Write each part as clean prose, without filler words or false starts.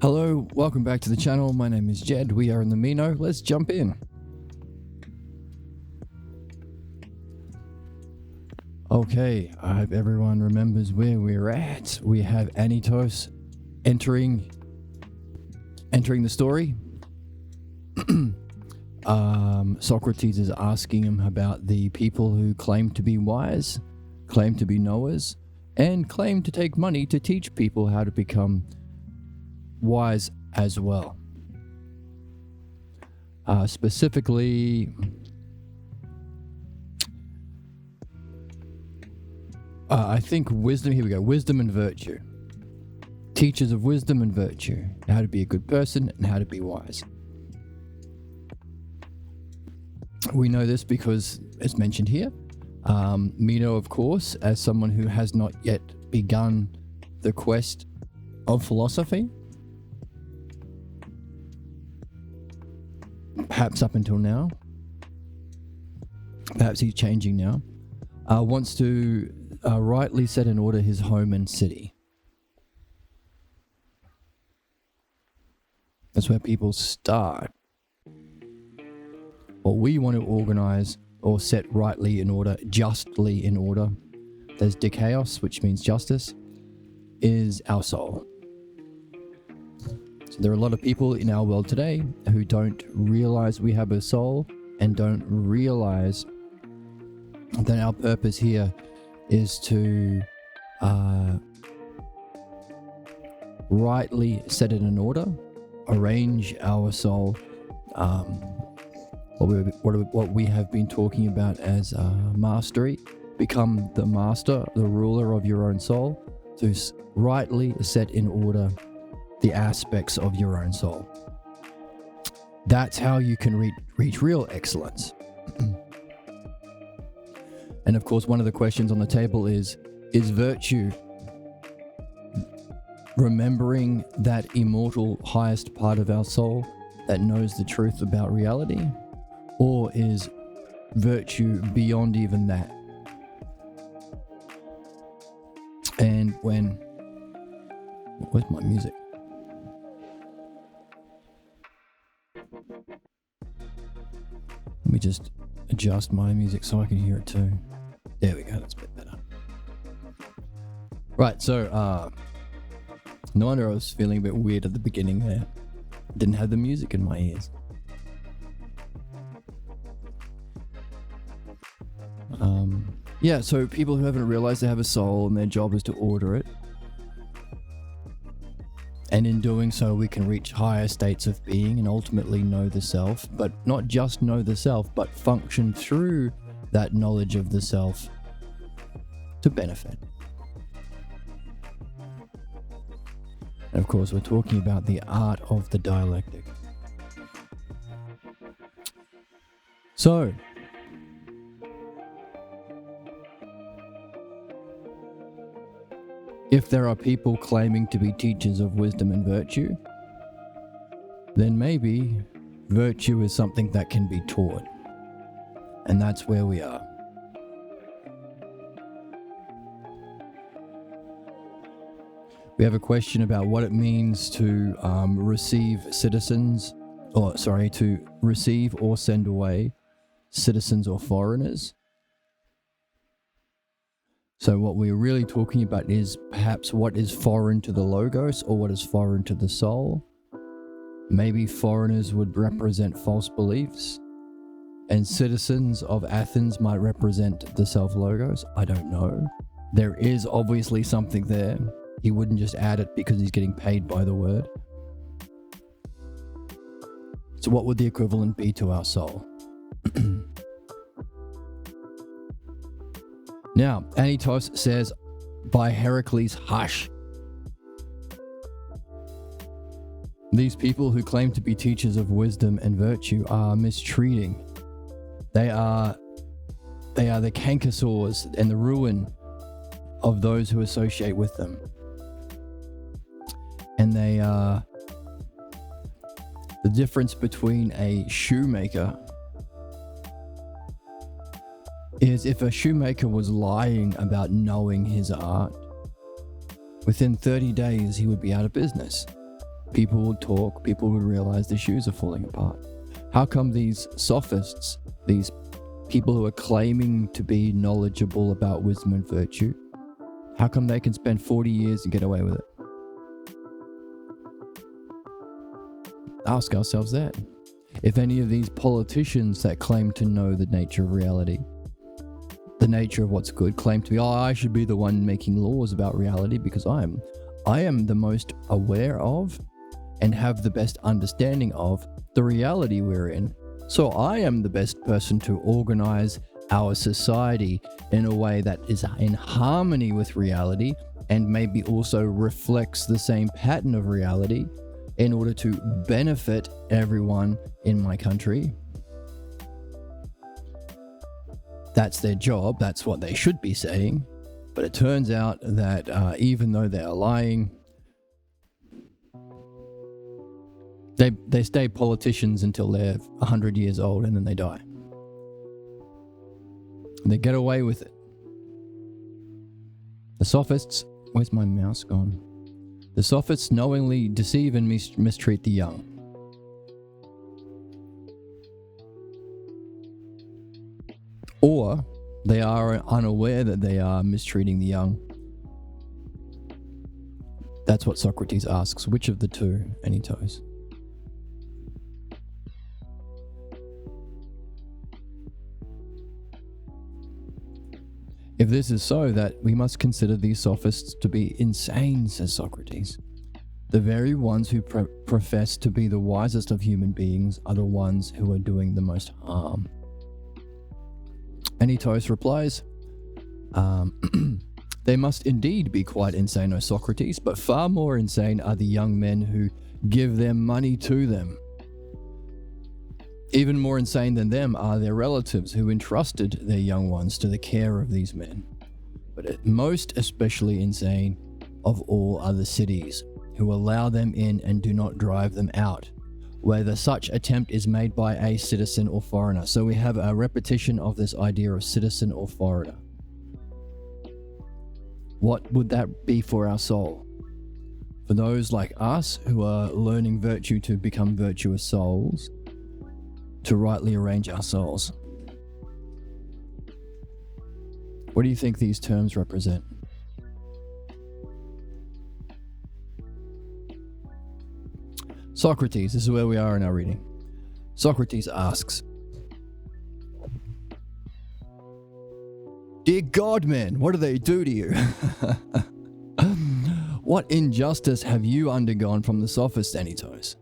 Hello, welcome back to the channel. My name is Jed. We are in the Meno. Let's jump in. Okay, I hope everyone remembers where we're at. We have Anytos entering the story. Socrates is asking him about the people who claim to be wise, claim to be knowers, and claim to take money to teach people how to become wise as well. Specifically, I think wisdom, here we go, wisdom and virtue. Teachers of wisdom and virtue, how to be a good person and how to be wise. We know this because it's mentioned here. Meno, of course, as someone who has not yet begun the quest of philosophy, perhaps up until now, perhaps he's changing now, wants to rightly set in order his home and city. That's where people start. What we want to organize or set rightly in order, justly in order, there's dikaios, which means justice, is our soul. So there are a lot of people in our world today who don't realize we have a soul and don't realize that our purpose here is to rightly set it in order, arrange our soul, what we have been talking about as mastery, become the master, the ruler of your own soul, to rightly set in order the aspects of your own soul. That's how you can reach real excellence. And of course, one of the questions on the table is virtue remembering that immortal highest part of our soul that knows the truth about reality? Or is virtue beyond even that? And where's my music? Let me just adjust my music so I can hear it too. There we go, that's a bit better. Right, so no wonder I was feeling a bit weird at the beginning there. Didn't have the music in my ears. Yeah, so people who haven't realized they have a soul and their job is to order it. And in doing so, we can reach higher states of being and ultimately know the self, but not just know the self, but function through that knowledge of the self to benefit. And of course, we're talking about the art of the dialectic. So, if there are people claiming to be teachers of wisdom and virtue, then maybe virtue is something that can be taught. And that's where we are. We have a question about what it means to receive or send away citizens or foreigners. So what we're really talking about is perhaps what is foreign to the logos or what is foreign to the soul. Maybe foreigners would represent false beliefs and citizens of Athens might represent the self-logos. I don't know. There is obviously something there. He wouldn't just add it because he's getting paid by the word. So what would the equivalent be to our soul? Now, Anytos says, by Heracles, hush. These people who claim to be teachers of wisdom and virtue are mistreating. They are the cankersaurs and the ruin of those who associate with them. And they are the difference between a shoemaker is if a shoemaker was lying about knowing his art, within 30 days he would be out of business. people would talk, people would realize the shoes are falling apart. How come these sophists, these people who are claiming to be knowledgeable about wisdom and virtue, how come they can spend 40 years and get away with it? Ask ourselves that. If any of these politicians that claim to know the nature of reality, the nature of what's good, claim to be, I should be the one making laws about reality because I am the most aware of and have the best understanding of the reality we're in. So I am the best person to organize our society in a way that is in harmony with reality and maybe also reflects the same pattern of reality in order to benefit everyone in my country. That's their job. That's what they should be saying. But it turns out that even though they are lying, they stay politicians until they're 100 years old and then they die. They get away with it. The sophists, where's my mouse gone? The sophists knowingly deceive and mistreat the young. Or they are unaware that they are mistreating the young. That's what Socrates asks. Which of the two, Anytos? If this is so, that we must consider these sophists to be insane, says Socrates. The very ones who profess to be the wisest of human beings are the ones who are doing the most harm. Anytos replies, they must indeed be quite insane, O Socrates, but far more insane are the young men who give their money to them. Even more insane than them are their relatives who entrusted their young ones to the care of these men. But most especially insane of all are the cities, who allow them in and do not drive them out, whether such attempt is made by a citizen or foreigner. So we have a repetition of this idea of citizen or foreigner. What would that be for our soul? For those like us who are learning virtue to become virtuous souls, to rightly arrange our souls. What do you think these terms represent? Socrates, this is where we are in our reading. Socrates asks, Dear God, man, what do they do to you? What injustice have you undergone from the sophists, Anytos?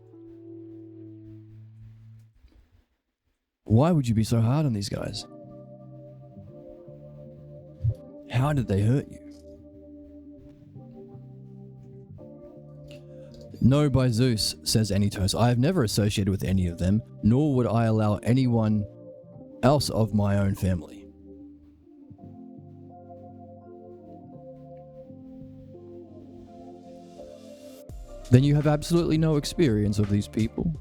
Why would you be so hard on these guys? How did they hurt you? No, by Zeus, says Anytos, I have never associated with any of them, nor would I allow anyone else of my own family. Then you have absolutely no experience of these people.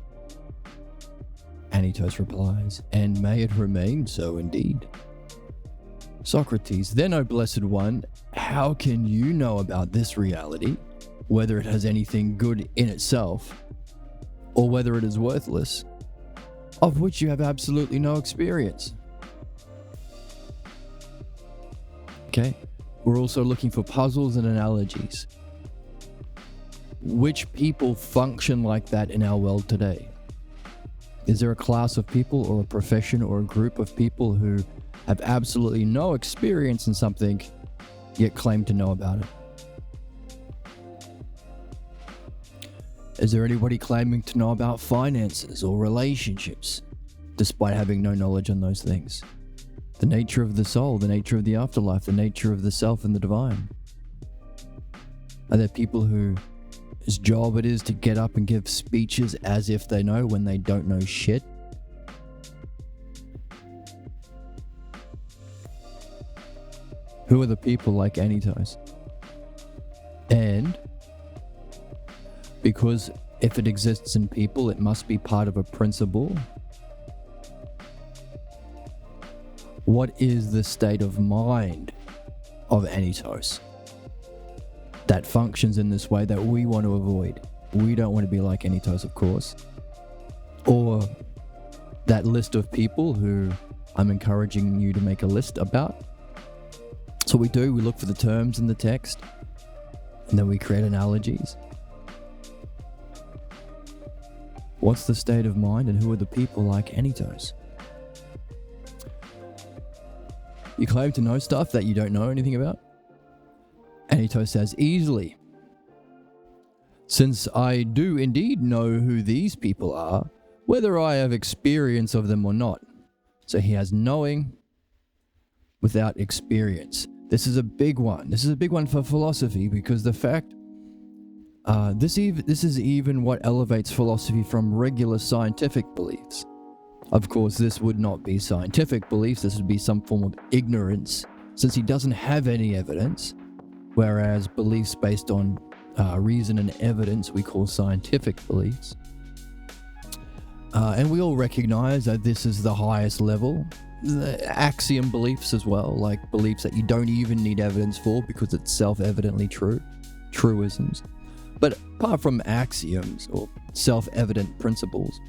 Anytos replies, and may it remain so indeed. Socrates, then, O blessed one, how can you know about this reality, whether it has anything good in itself, or whether it is worthless, of which you have absolutely no experience? Okay, we're also looking for puzzles and analogies. Which people function like that in our world today? Is there a class of people or a profession or a group of people who have absolutely no experience in something, yet claim to know about it? Is there anybody claiming to know about finances or relationships, despite having no knowledge on those things? The nature of the soul, the nature of the afterlife, the nature of the self and the divine. Are there people whose job it is to get up and give speeches as if they know when they don't know shit? Who are the people like Anytos? And because if it exists in people, it must be part of a principle. What is the state of mind of Anytos that functions in this way that we want to avoid? we don't want to be like Anytos, of course, or that list of people who I'm encouraging you to make a list about. So we look for the terms in the text, and then we create analogies. What's the state of mind, and who are the people like Anytos? You claim to know stuff that you don't know anything about? Anytos says, easily. Since I do indeed know who these people are, whether I have experience of them or not. So he has knowing without experience. This is a big one. This is a big one for philosophy, because the fact, this is even what elevates philosophy from regular scientific beliefs. Of course, this would not be scientific beliefs. This would be some form of ignorance, since he doesn't have any evidence, whereas beliefs based on reason and evidence we call scientific beliefs. And we all recognize that this is the highest level. The axiom beliefs as well, like beliefs that you don't even need evidence for because it's self-evidently true, truisms. But apart from axioms or self-evident principles,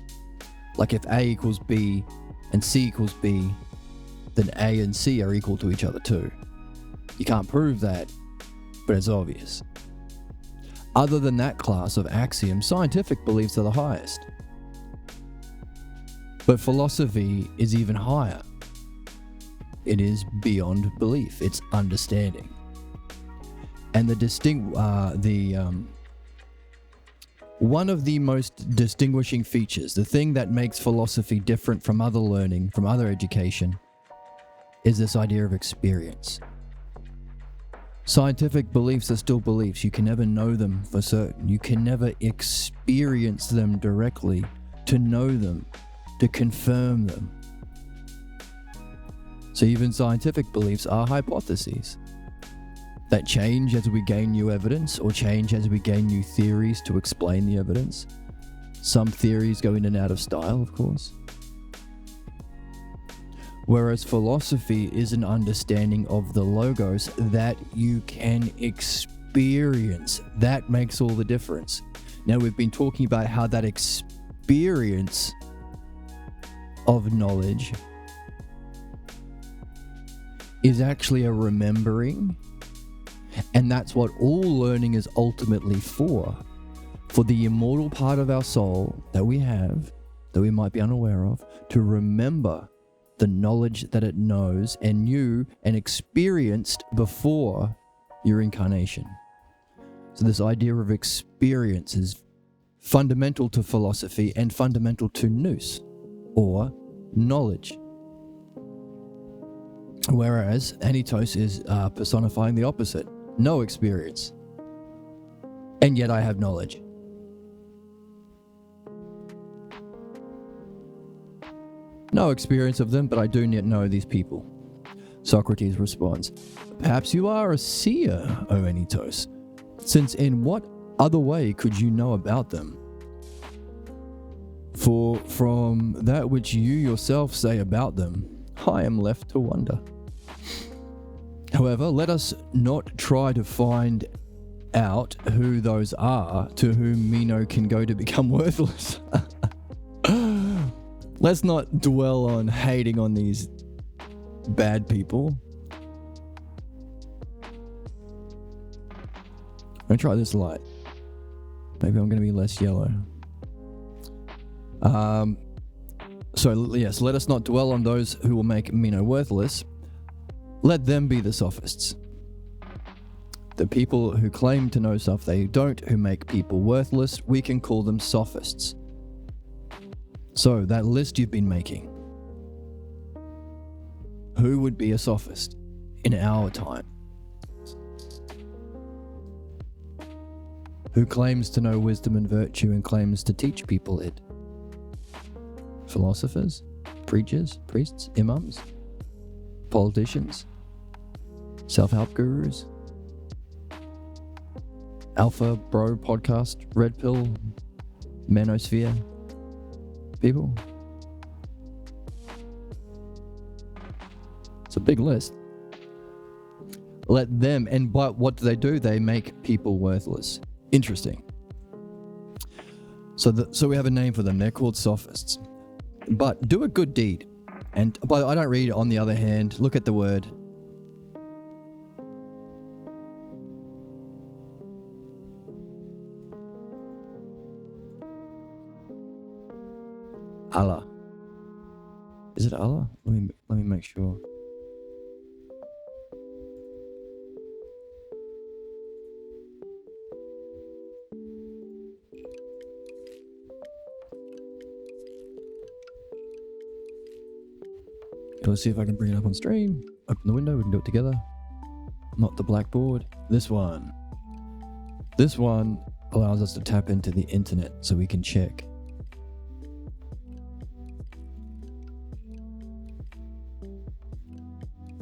like if A equals B and C equals B, then A and C are equal to each other too. You can't prove that, but it's obvious. Other than that class of axioms, scientific beliefs are the highest. But philosophy is even higher. It is beyond belief. It's understanding. And one of the most distinguishing features, the thing that makes philosophy different from other learning, from other education, is this idea of experience. Scientific beliefs are still beliefs. You can never know them for certain. You can never experience them directly, to know them, to confirm them. So even scientific beliefs are hypotheses that change as we gain new evidence, or change as we gain new theories to explain the evidence. Some theories go in and out of style, of course. Whereas philosophy is an understanding of the logos that you can experience. That makes all the difference. Now, we've been talking about how that experience of knowledge is actually a remembering, and that's what all learning is ultimately for the immortal part of our soul that we have, that we might be unaware of, to remember the knowledge that it knows and knew and experienced before your incarnation. So this idea of experience is fundamental to philosophy and fundamental to nous, or knowledge. Whereas Anytos is personifying the opposite. No experience. And yet I have knowledge. No experience of them, but I do know these people. Socrates responds, perhaps you are a seer, O Anytos, since in what other way could you know about them? For from that which you yourself say about them, I am left to wonder. However, let us not try to find out who those are to whom Meno can go to become worthless. Let's not dwell on hating on these bad people. I'm going to try this light. Maybe I'm going to be less yellow. So yes, let us not dwell on those who will make Meno worthless. Let them be the sophists. The people who claim to know stuff they don't, who make people worthless, we can call them sophists. So, that list you've been making, who would be a sophist in our time? Who claims to know wisdom and virtue and claims to teach people it? Philosophers? Preachers? Priests? Imams? Politicians? Self-help gurus? Alpha Bro Podcast? Red Pill? Manosphere? People? It's a big list. Let them, but what do? They make people worthless. Interesting. So we have a name for them. They're called sophists. But do a good deed. And but I don't read it. On the other hand, look at the word. Allah. Is it Allah? Let me make sure. Let's see if I can bring it up on stream. Open the window, we can do it together. Not the blackboard. This one. This one allows us to tap into the internet so we can check.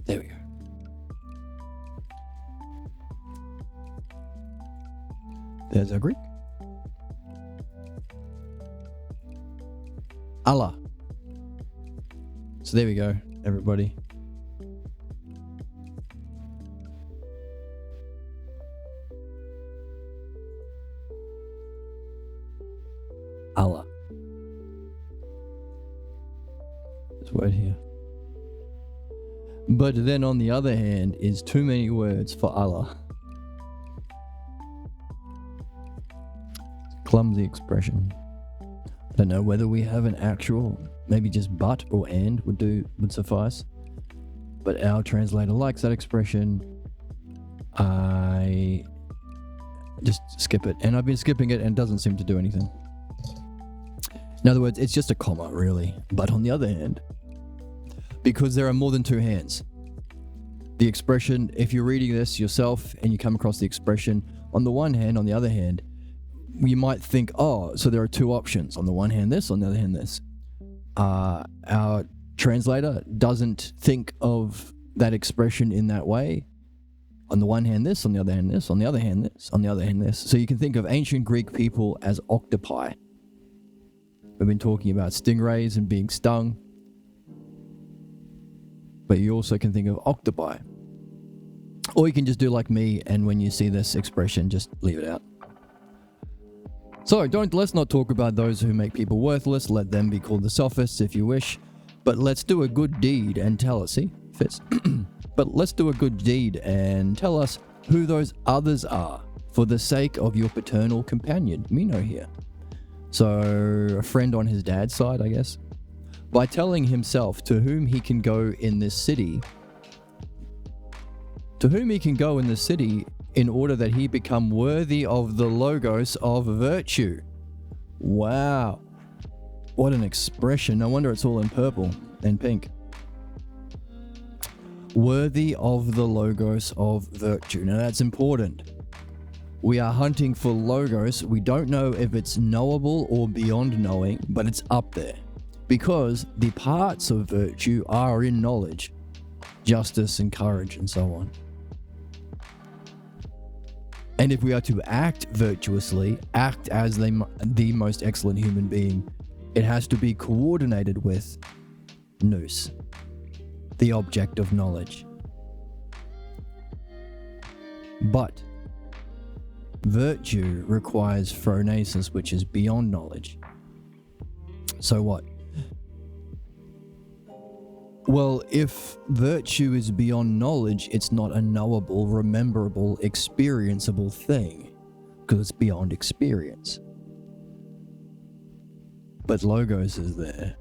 There we go. There's our Greek. Allah. So there we go, everybody. Allah. This word here. But then on the other hand is too many words for Allah. Clumsy expression. I don't know whether we have an actual, maybe just but or and would suffice. But our translator likes that expression. I just skip it. And I've been skipping it and it doesn't seem to do anything. In other words, it's just a comma, really. But on the other hand, because there are more than two hands, the expression, if you're reading this yourself and you come across the expression on the one hand, on the other hand, you might think, oh, so there are two options. On the one hand this, on the other hand this. Our translator doesn't think of that expression in that way. On the one hand this, on the other hand this, on the other hand this, on the other hand this. So you can think of ancient Greek people as octopi. We've been talking about stingrays and being stung. But you also can think of octopi. Or you can just do like me, and when you see this expression, just leave it out. So let's not talk about those who make people worthless. Let them be called the sophists if you wish. But let's do a good deed and tell us. See? Fits. But let's do a good deed and tell us who those others are for the sake of your paternal companion, Meno here. So a friend on his dad's side, I guess. By telling himself to whom he can go in this city. To whom he can go in the city in order that he become worthy of the logos of virtue. Wow. What an expression. No wonder it's all in purple and pink. Worthy of the logos of virtue. Now that's important. We are hunting for logos. We don't know if it's knowable or beyond knowing, but it's up there. Because the parts of virtue are in knowledge. Justice and courage and so on. And if we are to act virtuously, act as the most excellent human being, it has to be coordinated with nous, the object of knowledge. But virtue requires phronesis, which is beyond knowledge. So what? Well, if virtue is beyond knowledge, it's not a knowable, rememberable, experienceable thing, because it's beyond experience. But logos is there.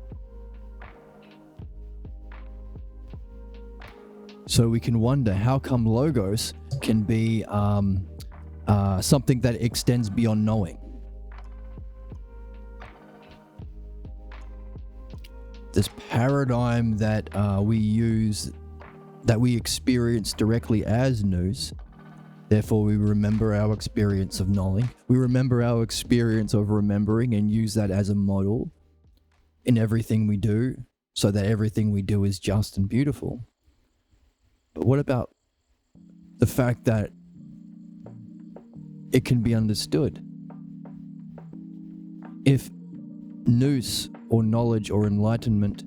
So we can wonder how come logos can be something that extends beyond knowing. This paradigm that we use, that we experience directly as nous, therefore we remember our experience of knowing. We remember our experience of remembering and use that as a model in everything we do, so that everything we do is just and beautiful. But what about the fact that it can be understood? If nous, or knowledge, or enlightenment,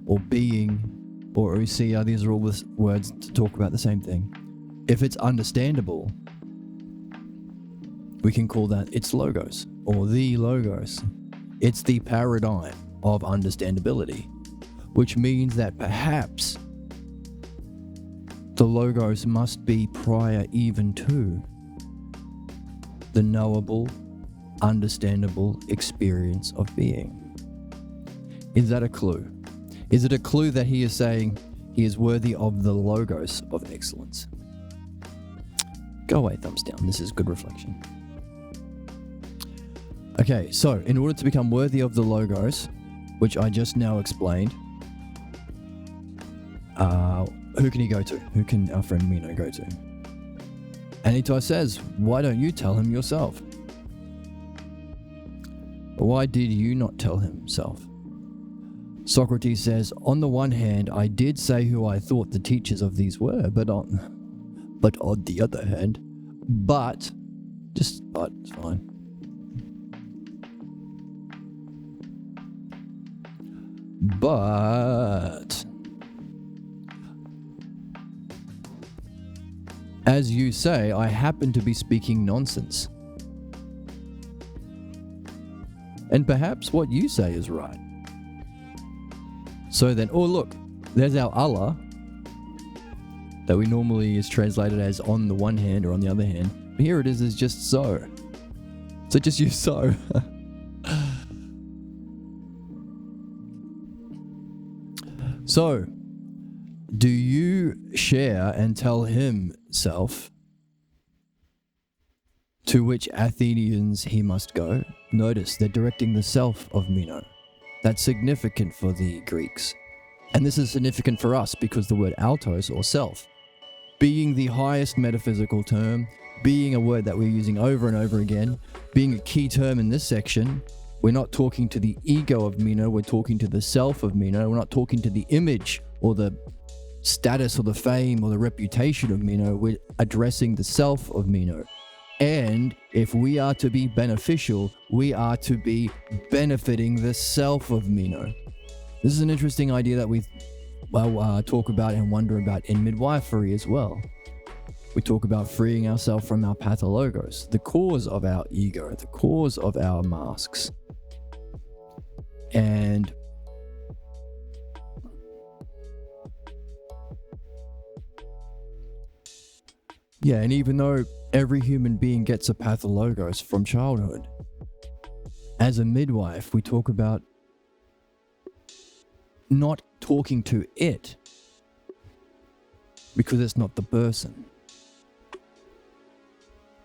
or being, or usia, these are all words to talk about the same thing. If it's understandable, we can call that its logos, or the logos. It's the paradigm of understandability, which means that perhaps the logos must be prior even to the knowable, understandable experience of being. Is that a clue? Is it a clue that he is saying he is worthy of the logos of excellence? Go away, thumbs down. This is good reflection. Okay, so in order to become worthy of the logos, which I just now explained, who can he go to? Who can our friend Meno go to? Anytos says, why don't you tell him yourself? Why did you not tell himself? Socrates says, on the one hand, I did say who I thought the teachers of these were, but on the other hand, but it's fine. But as you say, I happen to be speaking nonsense. And perhaps what you say is right. So then, oh look, there's our Allah, that we normally is translated as on the one hand or on the other hand. But here it is as just so. So just use so. So, do you share and tell himself to which Athenians he must go? Notice they're directing the self of Meno. That's significant for the Greeks. And this is significant for us because the word altos, or self, being the highest metaphysical term, being a word that we're using over and over again, being a key term in this section, we're not talking to the ego of Meno, we're talking to the self of Meno. We're not talking to the image or the status or the fame or the reputation of Meno. We're addressing the self of Meno. And if we are to be beneficial, we are to be benefiting the self of Meno. This is an interesting idea that we talk about and wonder about in midwifery as well. We talk about freeing ourselves from our pathologos, the cause of our ego, the cause of our masks. And and even though every human being gets a pathologos from childhood, as a midwife, we talk about not talking to it because it's not the person.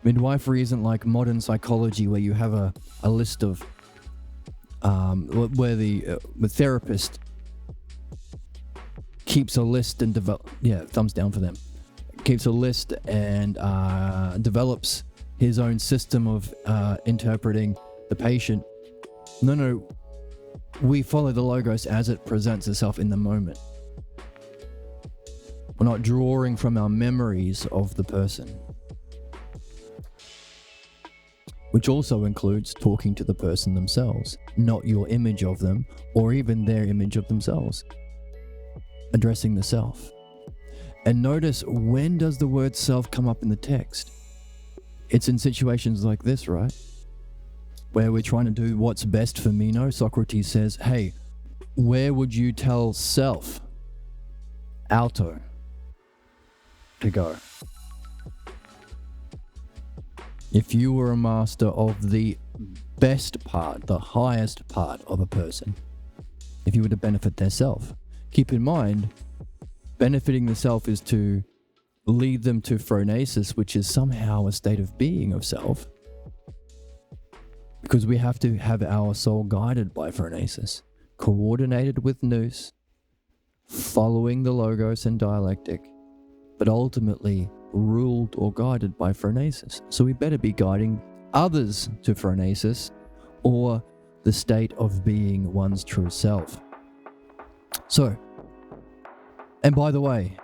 Midwifery isn't like modern psychology where you have a list of where the therapist keeps a list and thumbs down for them, keeps a list and develops his own system of interpreting the patient. No, we follow the logos as it presents itself in the moment. We're not drawing from our memories of the person, which also includes talking to the person themselves, not your image of them or even their image of themselves. Addressing the self. And notice, when does the word self come up in the text? It's in situations like this, right? Where we're trying to do what's best for Meno. Socrates says, hey, where would you tell self, alto, to go? If you were a master of the best part, the highest part of a person, if you were to benefit their self, keep in mind, benefiting the self is to lead them to phronesis, which is somehow a state of being of self, because we have to have our soul guided by phronesis, coordinated with nous, following the logos and dialectic, but ultimately ruled or guided by phronesis. So we better be guiding others to phronesis, or the state of being one's true self. So, and by the way,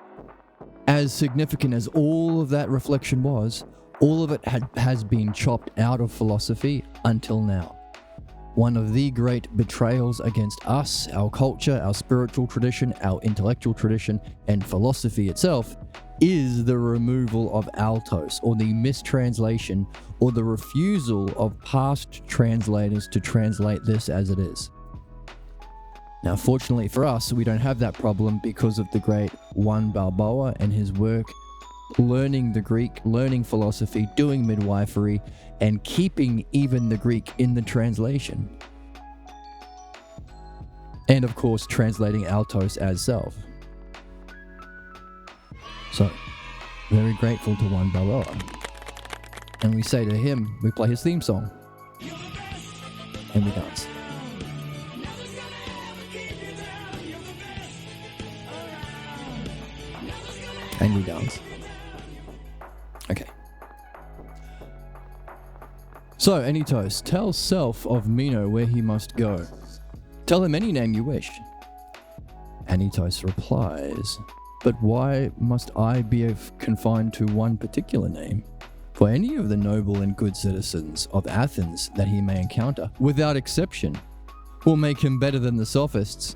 as significant as all of that reflection was, all of it has been chopped out of philosophy until now. One of the great betrayals against us, our culture, our spiritual tradition, our intellectual tradition, and philosophy itself is the removal of altos, or the mistranslation, or the refusal of past translators to translate this as it is. Now, fortunately for us, we don't have that problem because of the great Juan Balboa and his work learning the Greek, learning philosophy, doing midwifery, and keeping even the Greek in the translation. And of course, translating altos as self. So, very grateful to Juan Balboa. And we say to him, we play his theme song. And we dance. And we dance. Okay. So, Anytos, tell self of Meno where he must go. Tell him any name you wish. Anytos replies, but why must I be confined to one particular name? For any of the noble and good citizens of Athens that he may encounter, without exception, will make him better than the sophists.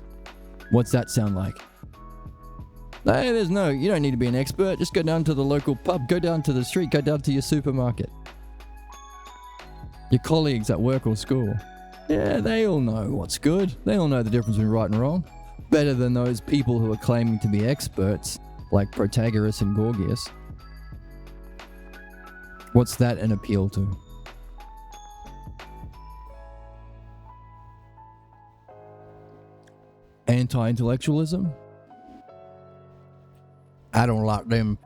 What's that sound like? Hey, you don't need to be an expert. Just go down to the local pub, go down to the street, go down to your supermarket. Your colleagues at work or school. Yeah, they all know what's good. They all know the difference between right and wrong. Better than those people who are claiming to be experts, like Protagoras and Gorgias. What's that an appeal to? Anti-intellectualism? I don't like them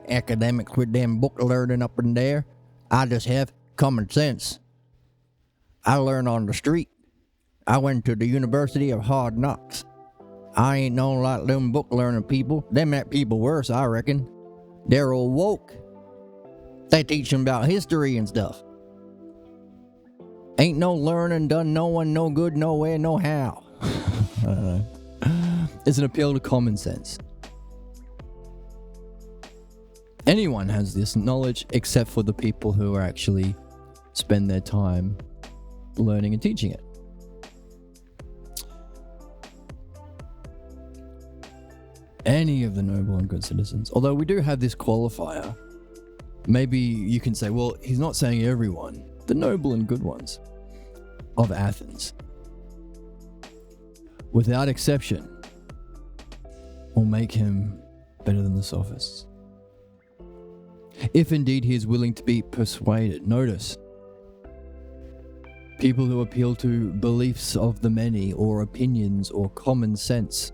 academics with them book learning up in there. I just have common sense. I learn on the street. I went to the University of Hard Knocks. I ain't known like them book learning people. Them that people worse, I reckon. They're all woke. They teach them about history and stuff. Ain't no learning done no one no good nowhere no how. It's an appeal to common sense. Anyone has this knowledge except for the people who actually spend their time learning and teaching it. Any of the noble and good citizens. Although we do have this qualifier. Maybe you can say, well, he's not saying everyone. The noble and good ones of Athens, without exception, will make him better than the sophists. If indeed he is willing to be persuaded. Notice, people who appeal to beliefs of the many or opinions or common sense.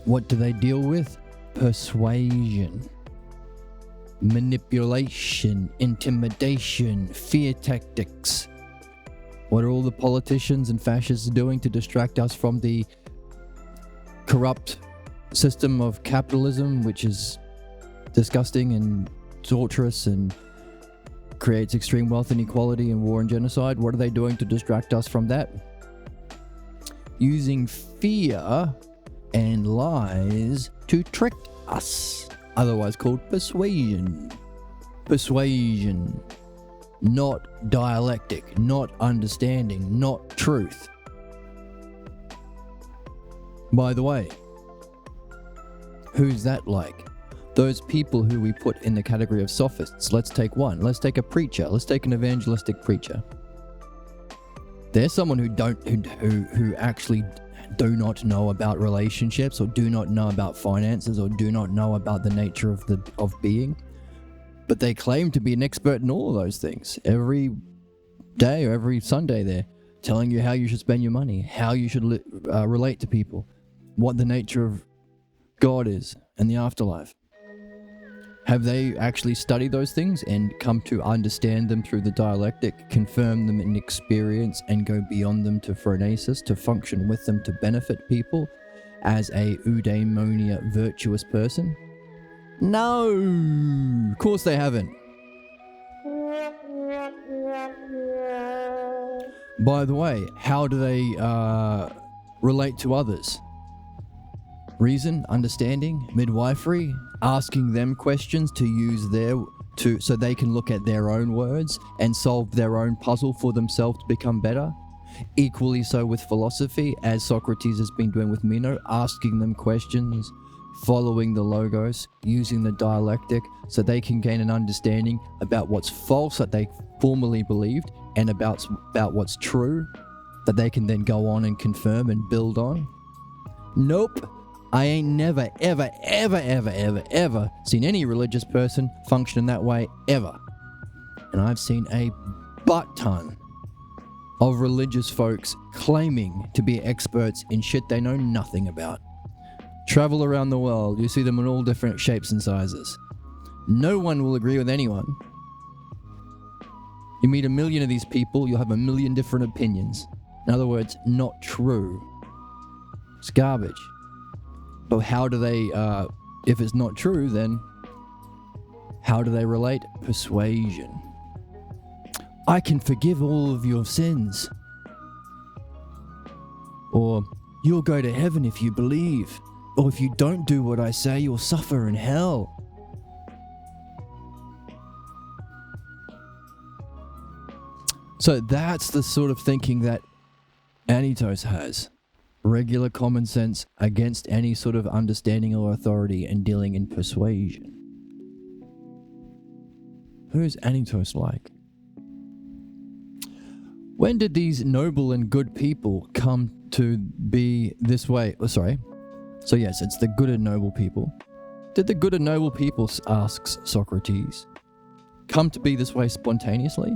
What do they deal with? Persuasion, manipulation, intimidation, fear tactics. What are all the politicians and fascists doing to distract us from the corrupt system of capitalism, which is disgusting and torturous and creates extreme wealth inequality and war and genocide? What are they doing to distract us from that? Using fear and lies to trick us, otherwise called persuasion. Persuasion, not dialectic, not understanding, not truth. By the way, who's that like? Those people who we put in the category of sophists. Let's take one. Let's take a preacher. Let's take an evangelistic preacher. There's someone who actually do not know about relationships, or do not know about finances, or do not know about the nature of being, but they claim to be an expert in all of those things. Every day or every Sunday, they're telling you how you should spend your money, how you should relate to people, what the nature of God is and the afterlife. Have they actually studied those things and come to understand them through the dialectic, confirm them in experience, and go beyond them to phronesis, to function with them, to benefit people as a eudaimonia virtuous person? No! Of course they haven't. By the way, how do they relate to others? Reason, understanding, midwifery, asking them questions to use so they can look at their own words and solve their own puzzle for themselves to become better. Equally so with philosophy, as Socrates has been doing with Meno, asking them questions following the logos, using the dialectic, so they can gain an understanding about what's false that they formerly believed and about what's true that they can then go on and confirm and build on? Nope. I ain't never, ever, ever, ever, ever, ever seen any religious person function in that way, ever. And I've seen a butt ton of religious folks claiming to be experts in shit they know nothing about. Travel around the world, you see them in all different shapes and sizes. No one will agree with anyone. You meet 1 million of these people, you'll have 1 million different opinions. In other words, not true. It's garbage. But how do they, if it's not true, then how do they relate? Persuasion. I can forgive all of your sins. Or, you'll go to heaven if you believe. Or if you don't do what I say, you'll suffer in hell. So that's the sort of thinking that Anytos has. Regular common sense against any sort of understanding or authority and dealing in persuasion. Who's Anytos like? When did these noble and good people come to be this way? Oh, sorry. So yes, it's the good and noble people. Did the good and noble people, asks Socrates, come to be this way spontaneously?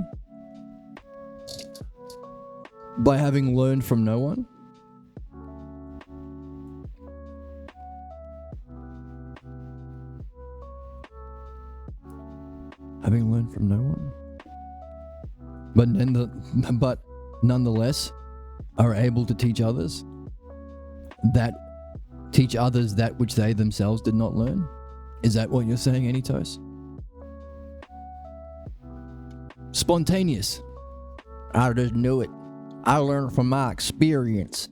By having learned from no one? Having learned from no one? But nonetheless are able to teach others that which they themselves did not learn? Is that what you're saying, Anytos? Spontaneous. I just knew it. I learned from my experience.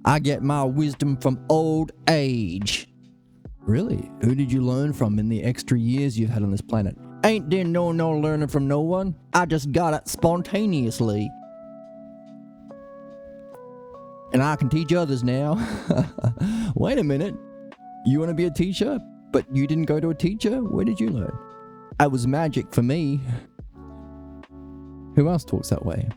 I get my wisdom from old age. Really? Who did you learn from in the extra years you've had on this planet? Ain't there no learning from no one. I just got it spontaneously. And I can teach others now. Wait a minute. You want to be a teacher, but you didn't go to a teacher? Where did you learn? That was magic for me. Who else talks that way?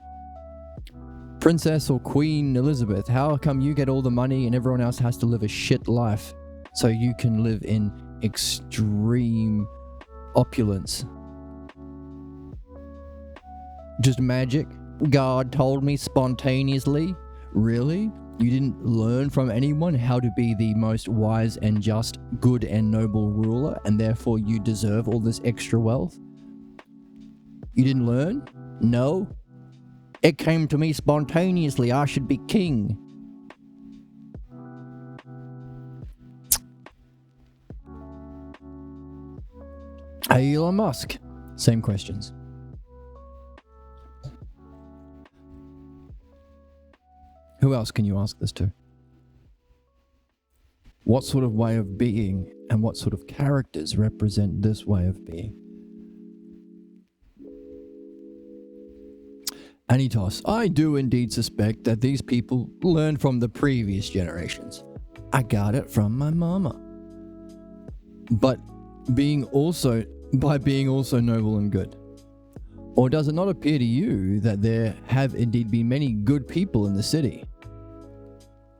Princess or Queen Elizabeth, how come you get all the money and everyone else has to live a shit life so you can live in extreme opulence? Just magic? God told me spontaneously? Really? You didn't learn from anyone how to be the most wise and just, good and noble ruler, and therefore you deserve all this extra wealth? You didn't learn? No? It came to me spontaneously. I should be king. Hey, Elon Musk. Same questions. Who else can you ask this to? What sort of way of being and what sort of characters represent this way of being? Anytos, I do indeed suspect that these people learned from the previous generations. I got it from my mama. But being also noble and good. Or does it not appear to you that there have indeed been many good people in the city?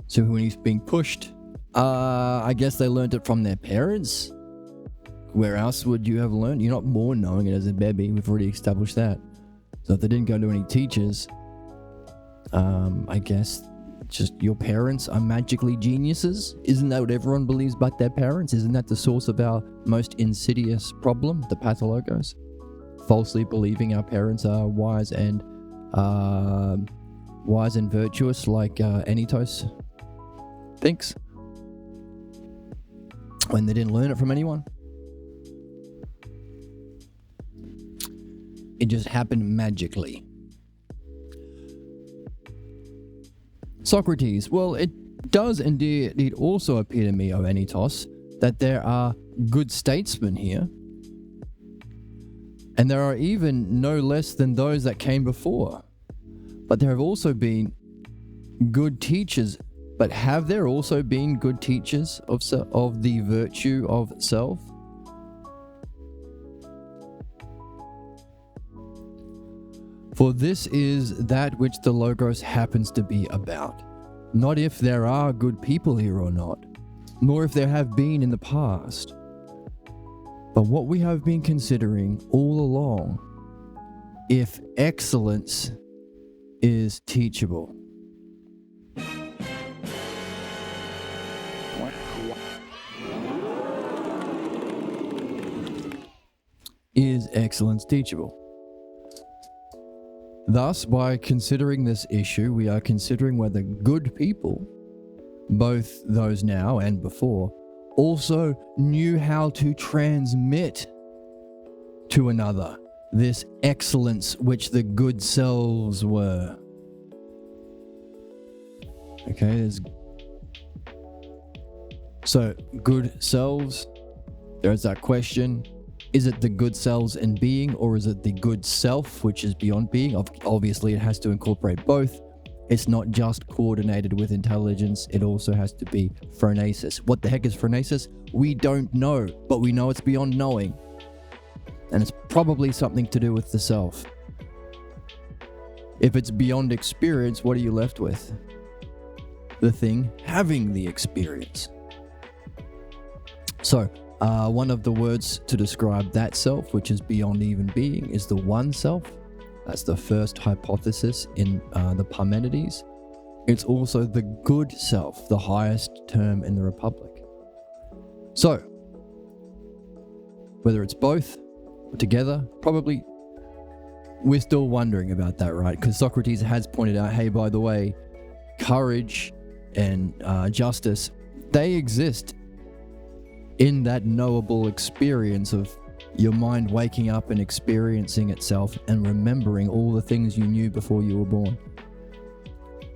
So when he's being pushed, I guess they learned it from their parents? Where else would you have learned? You're not born knowing it as a baby, we've already established that. So if they didn't go to any teachers, I guess just your parents are magically geniuses? Isn't that what everyone believes about their parents? Isn't that the source of our most insidious problem, the pathologos? Falsely believing our parents are wise and virtuous like Anytos thinks, when they didn't learn it from anyone. It just happened magically. Socrates, well, it does indeed also appear to me, O Anytos, that there are good statesmen here. And there are even no less than those that came before. But there have also been good teachers But have there also been good teachers of the virtue of self? For this is that which the Logos happens to be about, not if there are good people here or not, nor if there have been in the past, but what we have been considering all along, if excellence is teachable. Is excellence teachable? Thus, by considering this issue, we are considering whether good people, both those now and before, also knew how to transmit to another this excellence which the good selves were. Okay, so good selves, there's that question. Is it the good selves in being, or is it the good self which is beyond being? Obviously, it has to incorporate both. It's not just coordinated with intelligence, it also has to be phronesis. What the heck is phronesis? We don't know, but we know it's beyond knowing. And it's probably something to do with the self. If it's beyond experience, what are you left with? The thing having the experience. So, one of the words to describe that self, which is beyond even being, is the one self. That's the first hypothesis in the Parmenides. It's also the good self, the highest term in the Republic. So, whether it's both or together, probably we're still wondering about that, right? Because Socrates has pointed out, hey, by the way, courage and justice, they exist in that knowable experience of your mind waking up and experiencing itself and remembering all the things you knew before you were born.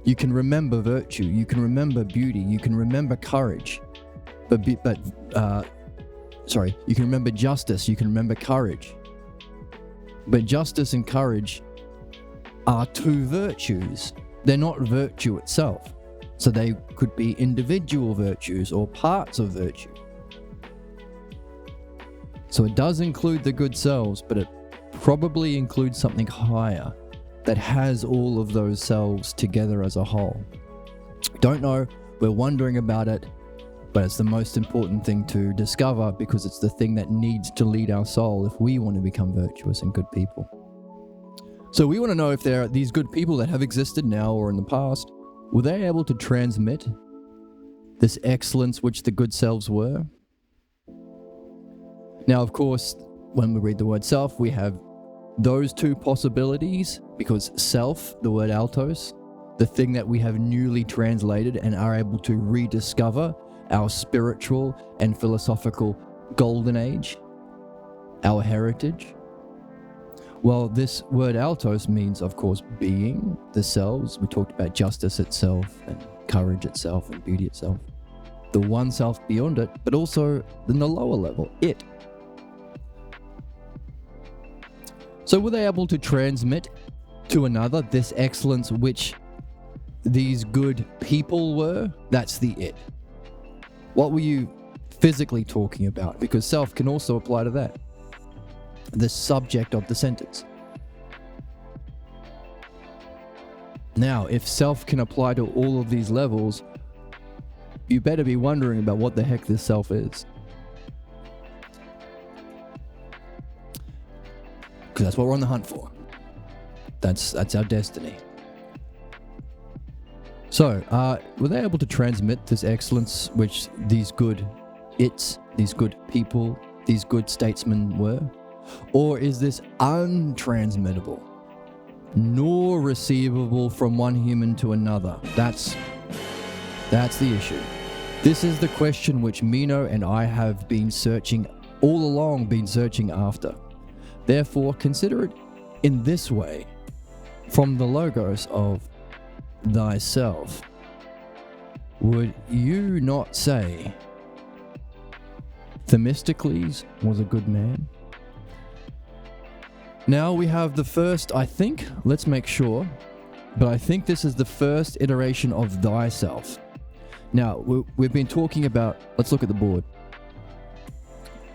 You can remember virtue, you can remember beauty, you can remember courage, you can remember justice, you can remember courage. But justice and courage are two virtues. They're not virtue itself. So they could be individual virtues or parts of virtue. So it does include the good selves, but it probably includes something higher that has all of those selves together as a whole. Don't know, we're wondering about it, but it's the most important thing to discover because it's the thing that needs to lead our soul if we want to become virtuous and good people. So we want to know if there are these good people that have existed now or in the past, were they able to transmit this excellence which the good selves were? Now, of course, when we read the word self, we have those two possibilities because self, the word altos, the thing that we have newly translated and are able to rediscover our spiritual and philosophical golden age, our heritage. Well, this word altos means, of course, being, the selves. We talked about justice itself and courage itself and beauty itself. The one self beyond it, but also in the lower level, it. So were they able to transmit to another this excellence which these good people were? That's the it. What were you physically talking about? Because self can also apply to that. The subject of the sentence. Now, if self can apply to all of these levels, you better be wondering about what the heck this self is. Because that's what we're on the hunt for. That's our destiny. So, were they able to transmit this excellence which these good these good people, these good statesmen were? Or is this untransmittable, nor receivable from one human to another? That's the issue. This is the question which Meno and I have been searching all along, after. Therefore, consider it in this way, from the logos of thyself. Would you not say Themistocles was a good man? Now we have the first, I think, let's make sure, but I think this is the first iteration of thyself. Now, we've been talking about, let's look at the board.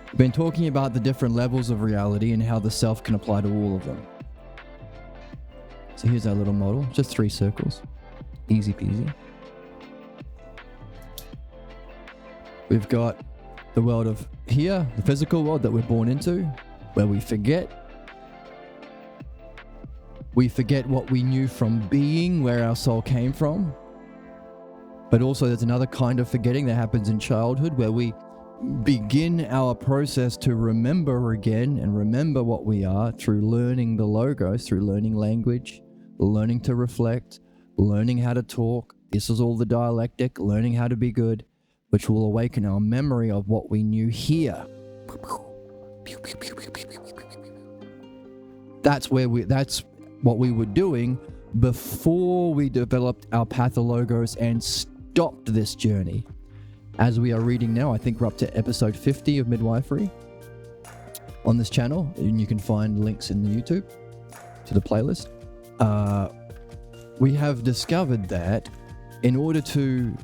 We've been talking about the different levels of reality and how the self can apply to all of them. So here's our little model, just 3 circles. Easy peasy. We've got the world of here, the physical world that we're born into, where we forget. We forget what we knew from being, where our soul came from. But also there's another kind of forgetting that happens in childhood where we begin our process to remember again and remember what we are through learning the logos, through learning language, learning to reflect, learning how to talk. This is all the dialectic, learning how to be good, which will awaken our memory of what we knew here. That's what we were doing before we developed our pathologos and stopped this journey. As we are reading now, I think we're up to episode 50 of Midwifery on this channel, and you can find links in the YouTube to the playlist. We have discovered that in order to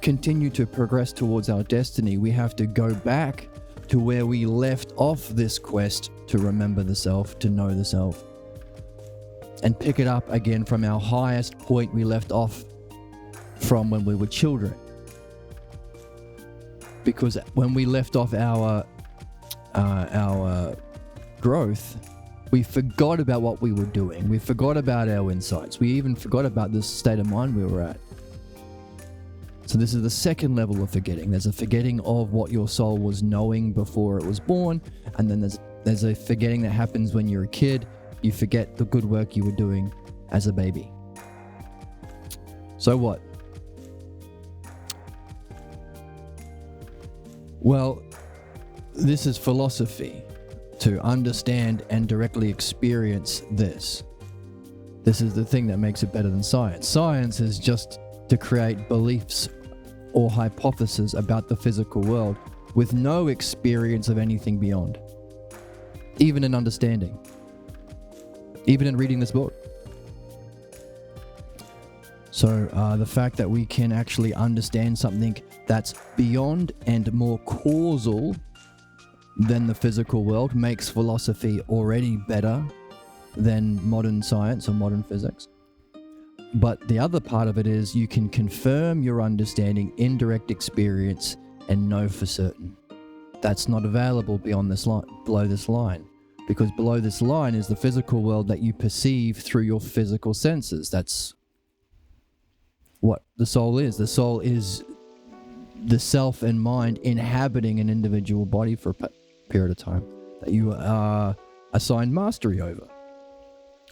continue to progress towards our destiny, we have to go back to where we left off this quest to remember the self, to know the self, and pick it up again from our highest point we left off from when we were children. Because when we left off our growth, we forgot about what we were doing. We forgot about our insights. We even forgot about the state of mind we were at. So this is the second level of forgetting. There's a forgetting of what your soul was knowing before it was born, and then there's a forgetting that happens when you're a kid. You forget the good work you were doing as a baby. So what? Well, this is philosophy, to understand and directly experience this. This is the thing that makes it better than science. Science is just to create beliefs or hypotheses about the physical world with no experience of anything beyond, even in understanding, even in reading this book. So the fact that we can actually understand something that's beyond and more causal than the physical world makes philosophy already better than modern science or modern physics. But the other part of it is you can confirm your understanding in direct experience and know for certain. That's not available beyond this line, below this line, because below this line is the physical world that you perceive through your physical senses. That's what the soul is. The soul is the self and mind inhabiting an individual body for a period of time that you are assigned mastery over.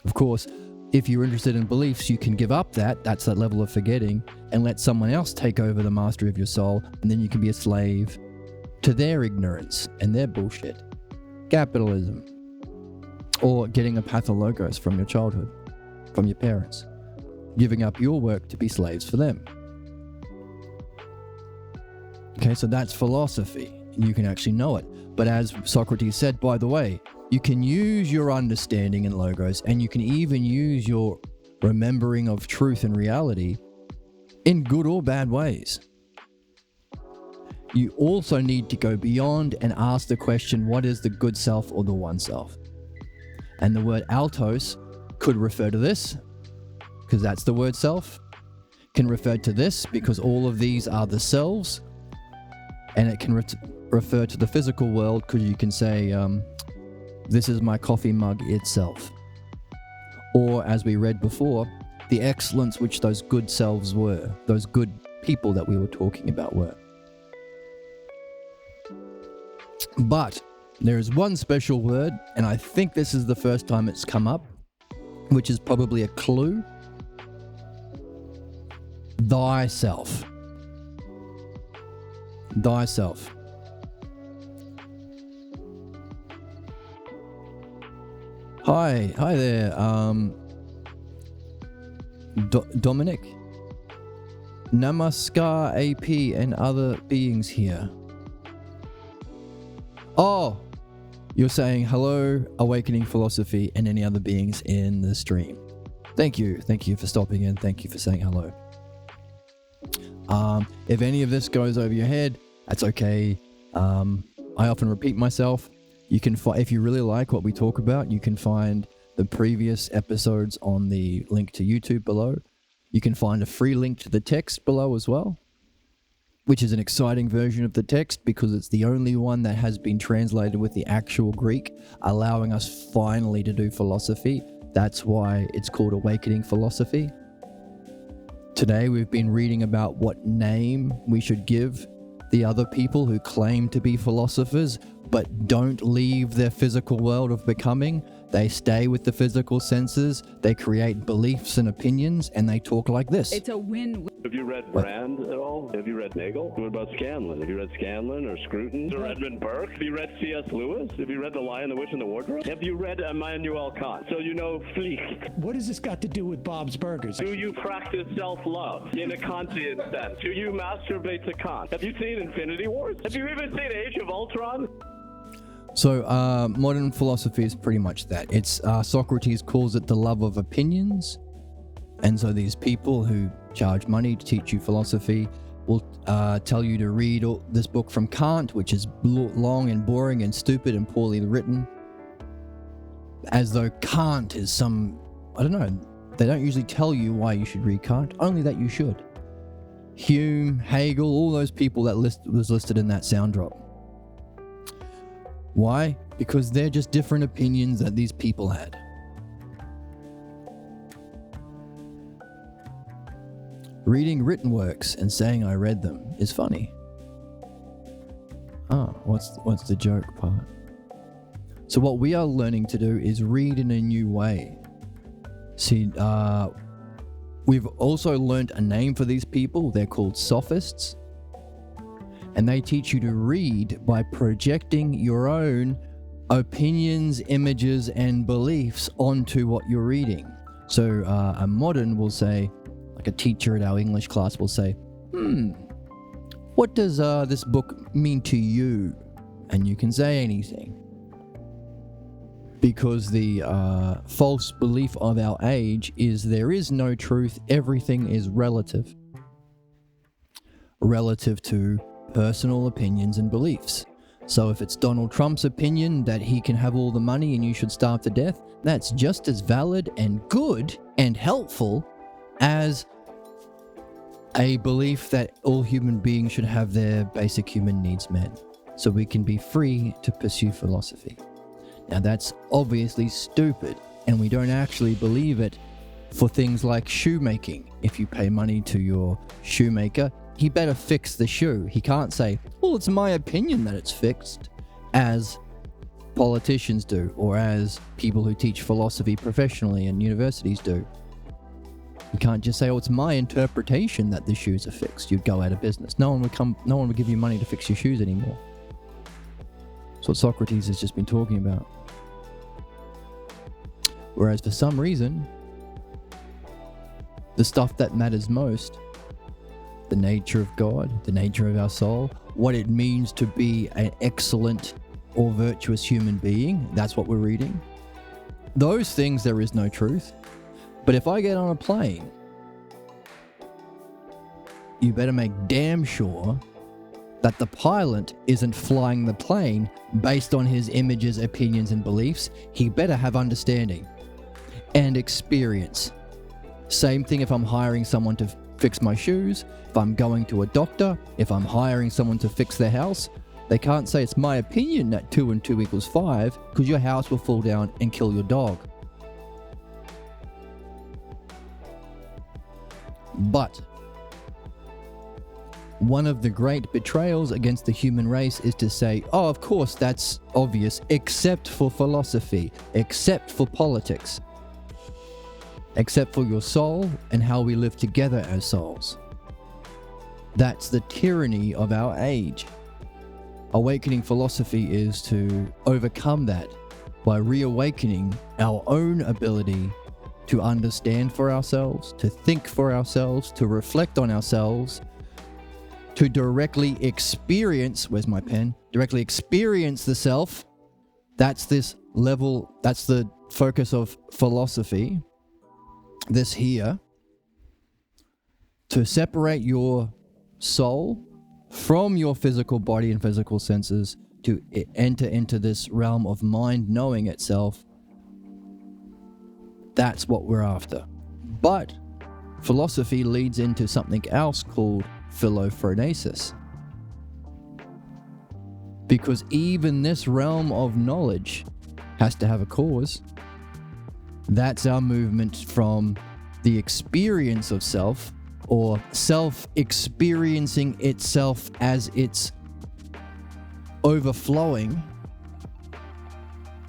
Of course, if you're interested in beliefs, you can give up that's that level of forgetting, and let someone else take over the mastery of your soul, and then you can be a slave to their ignorance and their bullshit. Capitalism. Or getting a pathologos from your childhood, from your parents. Giving up your work to be slaves for them. Okay, so that's philosophy. You can actually know it. But as Socrates said, by the way, you can use your understanding in logos, and you can even use your remembering of truth and reality in good or bad ways. You also need to go beyond and ask the question, what is the good self or the one self? And the word altos could refer to this, because that's the word self. Can refer to this, because all of these are the selves. And it can refer to the physical world, because you can say, this is my coffee mug itself. Or, as we read before, the excellence which those good selves were, those good people that we were talking about were. But there is one special word, and I think this is the first time it's come up, which is probably a clue. Thyself. Thyself. Hi there, Dominic. Namaskar AP and other beings here. Oh, you're saying hello, Awakening Philosophy, and any other beings in the stream. Thank you for stopping in. Thank you for saying hello. If any of this goes over your head, that's okay. I often repeat myself. You can if you really like what we talk about, you can find the previous episodes on the link to YouTube below. You can find a free link to the text below as well, which is an exciting version of the text because it's the only one that has been translated with the actual Greek, allowing us finally to do philosophy. That's why it's called Awakening Philosophy. Today we've been reading about what name we should give the other people who claim to be philosophers but don't leave their physical world of becoming. They stay with the physical senses, they create beliefs and opinions, and they talk like this. It's a win-win. Have you read Brand at all? Have you read Nagel? What about Scanlon? Have you read Scanlon or Scruton or Edmund Burke? Have you read C.S. Lewis? Have you read The Lion, the Witch, and the Wardrobe? Have you read Immanuel Kant? So you know Flicht. What has this got to do with Bob's Burgers? Do you practice self-love in a Kantian sense? Do you masturbate to Kant? Have you seen Infinity Wars? Have you even seen Age of Ultron? So modern philosophy is pretty much that. It's Socrates calls it the love of opinions. And so these people who charge money to teach you philosophy will tell you to read this book from Kant, which is long and boring and stupid and poorly written. As though Kant is some, I don't know, they don't usually tell you why you should read Kant, only that you should. Hume, Hegel, all those people that was listed in that sound drop. Why? Because they're just different opinions that these people had. Reading written works and saying I read them is funny. What's the joke part? So what we are learning to do is read in a new way. See, we've also learned a name for these people. They're called sophists. And they teach you to read by projecting your own opinions, images, and beliefs onto what you're reading. So a modern will say, like a teacher at our English class will say, what does this book mean to you? And you can say anything. Because the false belief of our age is there is no truth, everything is relative. Relative to personal opinions and beliefs. So if it's Donald Trump's opinion that he can have all the money and you should starve to death, that's just as valid and good and helpful as a belief that all human beings should have their basic human needs met, so we can be free to pursue philosophy. Now that's obviously stupid, and we don't actually believe it for things like shoemaking. If you pay money to your shoemaker, he better fix the shoe. He can't say, well, it's my opinion that it's fixed, as politicians do, or as people who teach philosophy professionally in universities do. You can't just say, oh, it's my interpretation that the shoes are fixed. You'd go out of business. No one would give you money to fix your shoes anymore. That's what Socrates has just been talking about. Whereas for some reason, the stuff that matters most, the nature of God, the nature of our soul, what it means to be an excellent or virtuous human being, that's what we're reading. Those things, there is no truth. But if I get on a plane, you better make damn sure that the pilot isn't flying the plane based on his images, opinions, and beliefs. He better have understanding and experience. Same thing if I'm hiring someone to fix my shoes, if I'm going to a doctor, if I'm hiring someone to fix their house. They can't say it's my opinion that 2 and 2 equals 5, because your house will fall down and kill your dog. But one of the great betrayals against the human race is to say, oh, of course, that's obvious, except for philosophy, except for politics, except for your soul and how we live together as souls. That's the tyranny of our age. Awakening philosophy is to overcome that by reawakening our own ability to understand for ourselves, to think for ourselves, to reflect on ourselves, to directly experience, where's my pen? Directly experience the self. That's this level, that's the focus of philosophy. This here, to separate your soul from your physical body and physical senses to enter into this realm of mind knowing itself. That's what we're after. But philosophy leads into something else called philophronesis. Because even this realm of knowledge has to have a cause. That's our movement from the experience of self, or self experiencing itself as it's overflowing.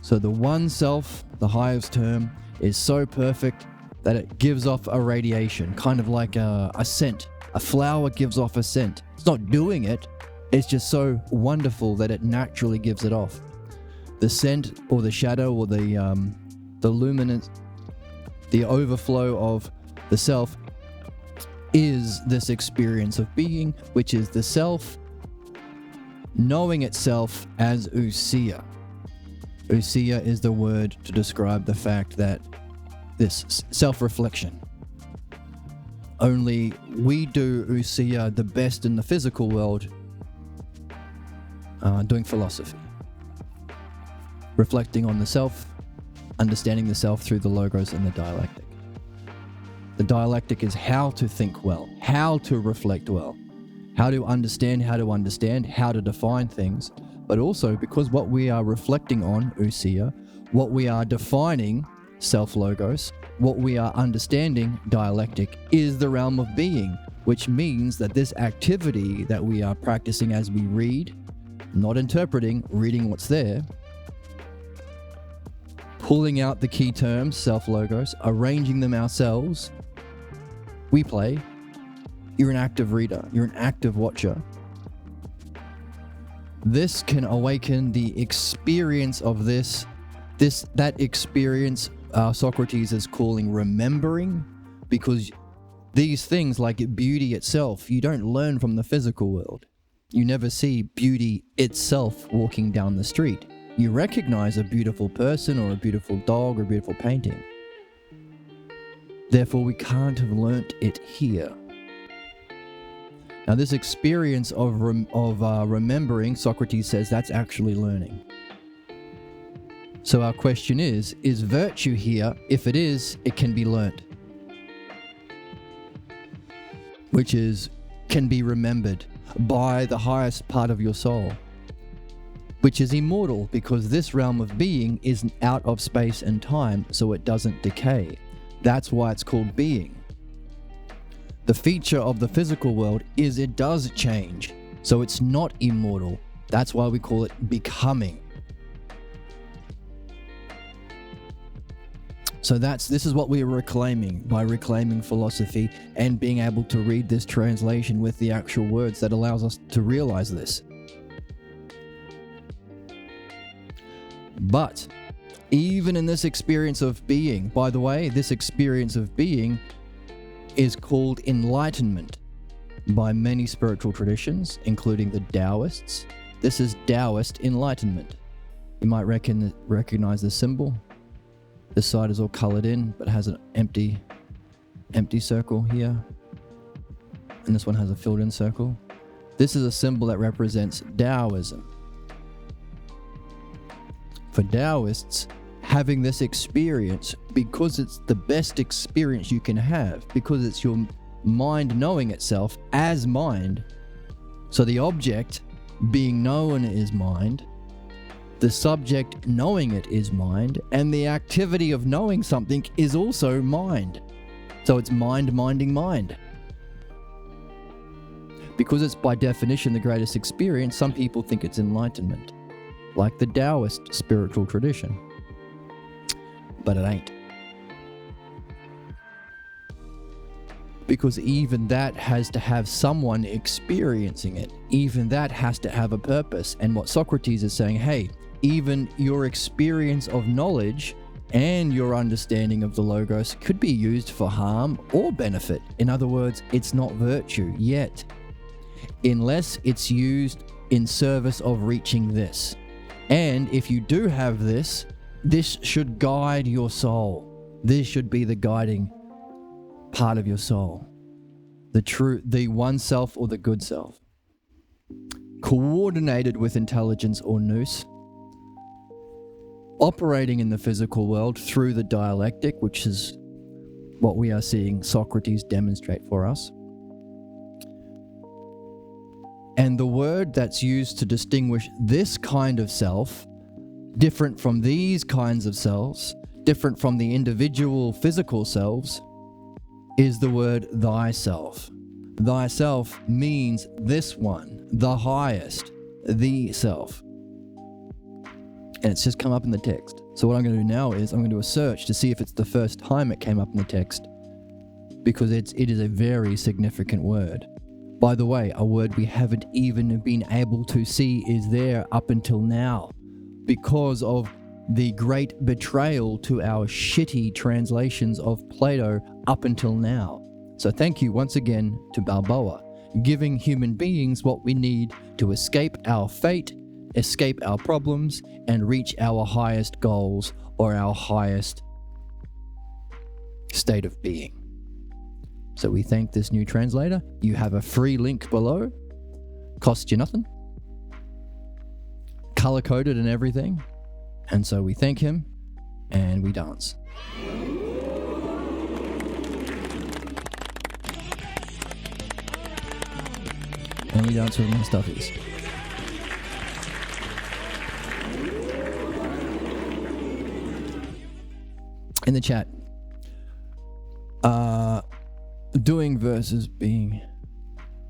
So the one self, the highest term, is so perfect that it gives off a radiation, kind of like a scent. A flower gives off a scent. It's not doing it, it's just so wonderful that it naturally gives it off. The scent or the shadow or the luminance, the overflow of the self is this experience of being, which is the self knowing itself as ousia. Ousia is the word to describe the fact that this self-reflection. Only we do ousia the best in the physical world, doing philosophy. Reflecting on the self, understanding the self through the logos and the dialectic. The dialectic is how to think well, how to reflect well, how to understand, how to define things, but also because what we are reflecting on, ousia, what we are defining, self-logos, what we are understanding, dialectic, is the realm of being, which means that this activity that we are practicing as we read, not interpreting, reading what's there, pulling out the key terms, self-logos, arranging them ourselves, we play. You're an active reader. You're an active watcher. This can awaken the experience of that experience Socrates is calling remembering, because these things like beauty itself, you don't learn from the physical world. You never see beauty itself walking down the street. You recognize a beautiful person or a beautiful dog or a beautiful painting. Therefore, we can't have learnt it here. Now, this experience of remembering, Socrates says that's actually learning. So our question is virtue here? If it is, it can be learnt. Which is, can be remembered by the highest part of your soul. Which is immortal, because this realm of being is out of space and time, so it doesn't decay. That's why it's called being. The feature of the physical world is it does change, so it's not immortal. That's why we call it becoming. So this is what we are reclaiming by reclaiming philosophy and being able to read this translation with the actual words that allows us to realize this. But even in this experience of being, by the way, this experience of being is called enlightenment by many spiritual traditions, including the Taoists. This is Taoist enlightenment. You might recognize the symbol. This side is all colored in, but has an empty circle here. And this one has a filled in circle. This is a symbol that represents Taoism. For Taoists, having this experience, because it's the best experience you can have, because it's your mind knowing itself as mind. So the object being known is mind, the subject knowing it is mind, and the activity of knowing something is also mind. So it's mind minding mind. Because it's by definition the greatest experience, some people think it's enlightenment, like the Taoist spiritual tradition. But it ain't. Because even that has to have someone experiencing it. Even that has to have a purpose. And what Socrates is saying, hey, even your experience of knowledge and your understanding of the logos could be used for harm or benefit. In other words, it's not virtue yet, unless it's used in service of reaching this. And if you do have this should guide your soul. This should be the guiding part of your soul. the one self or the good self, coordinated with intelligence or nous, operating in the physical world through the dialectic, which is what we are seeing Socrates demonstrate for us. And the word that's used to distinguish this kind of self, different from these kinds of selves, different from the individual physical selves, is the word thyself. Thyself means this one, the highest, the self. And it's just come up in the text. So what I'm going to do now is I'm going to do a search to see if it's the first time it came up in the text, because it is a very significant word. By the way, a word we haven't even been able to see is there up until now because of the great betrayal to our shitty translations of Plato up until now. So thank you once again to Balboa, giving human beings what we need to escape our fate, escape our problems, and reach our highest goals or our highest state of being. So we thank this new translator. You have a free link below. Costs you nothing. Color-coded and everything. And so we thank him and we dance. And we dance with my stuffies. In the chat, doing versus being.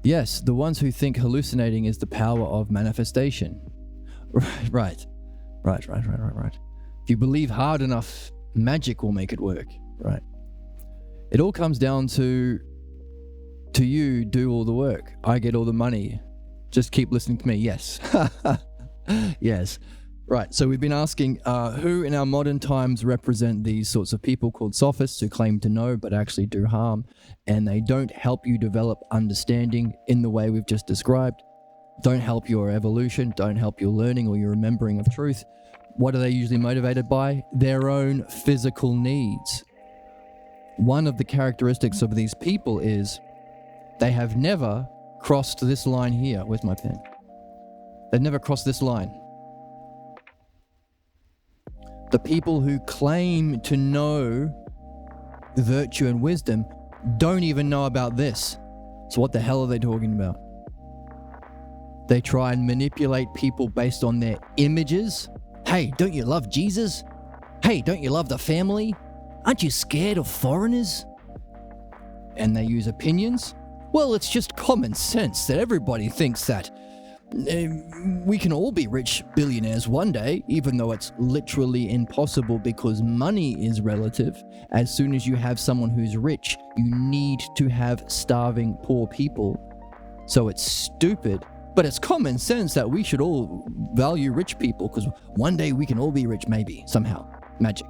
Yes, the ones who think hallucinating is the power of manifestation. Right. If you believe hard enough, magic will make it work. Right. It all comes down to you do all the work. I get all the money. Just keep listening to me. Yes. Yes. Right, so we've been asking who in our modern times represent these sorts of people called sophists who claim to know but actually do harm, and they don't help you develop understanding in the way we've just described, don't help your evolution, don't help your learning or your remembering of truth. What are they usually motivated by? Their own physical needs. One of the characteristics of these people is they have never crossed this line here. Where's my pen? They've never crossed this line. The people who claim to know virtue and wisdom don't even know about this. So what the hell are they talking about? They try and manipulate people based on their images. Hey, don't you love Jesus? Hey, don't you love the family? Aren't you scared of foreigners? And they use opinions. Well, it's just common sense that everybody thinks that we can all be rich billionaires one day, even though it's literally impossible because money is relative. As soon as you have someone who's rich, you need to have starving poor people. So it's stupid, but it's common sense that we should all value rich people because one day we can all be rich, maybe, somehow. Magic.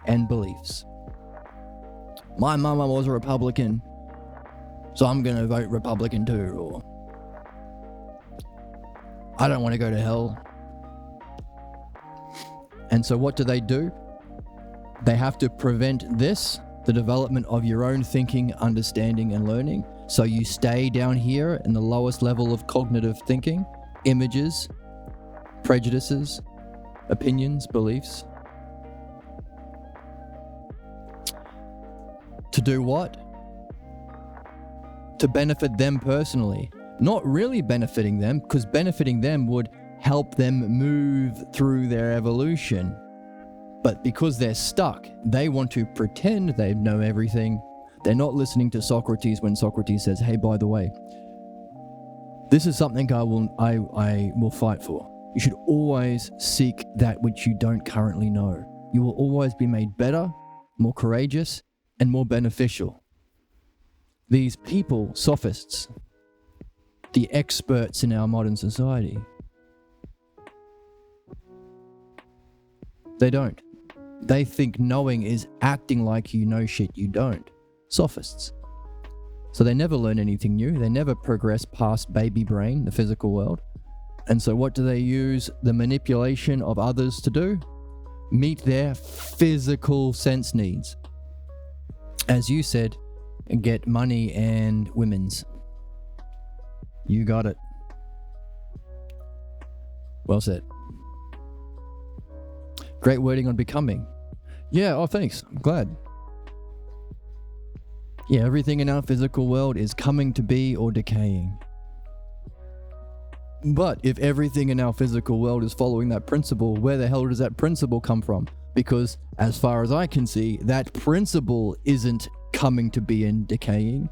And beliefs. My mama was a Republican, so I'm going to vote Republican too, or I don't want to go to hell. And so what do? They have to prevent this, the development of your own thinking, understanding, and learning. So you stay down here in the lowest level of cognitive thinking, images, prejudices, opinions, beliefs. To do what? To benefit them personally. Not really benefiting them, because benefiting them would help them move through their evolution. But because they're stuck, they want to pretend they know everything. They're not listening to Socrates when Socrates says, hey, by the way, this is something I will fight for. You should always seek that which you don't currently know. You will always be made better, more courageous, and more beneficial. These people, sophists, the experts in our modern society, they don't. They think knowing is acting like you know shit you don't. Sophists. So they never learn anything new. They never progress past baby brain, the physical world. And so what do they use the manipulation of others to do? Meet their physical sense needs. As you said, get money and women's. You got it. Well said. Great wording on becoming. Yeah, oh thanks. I'm glad. Yeah, everything in our physical world is coming to be or decaying. But if everything in our physical world is following that principle, where the hell does that principle come from? Because as far as I can see, that principle isn't coming to be and decaying.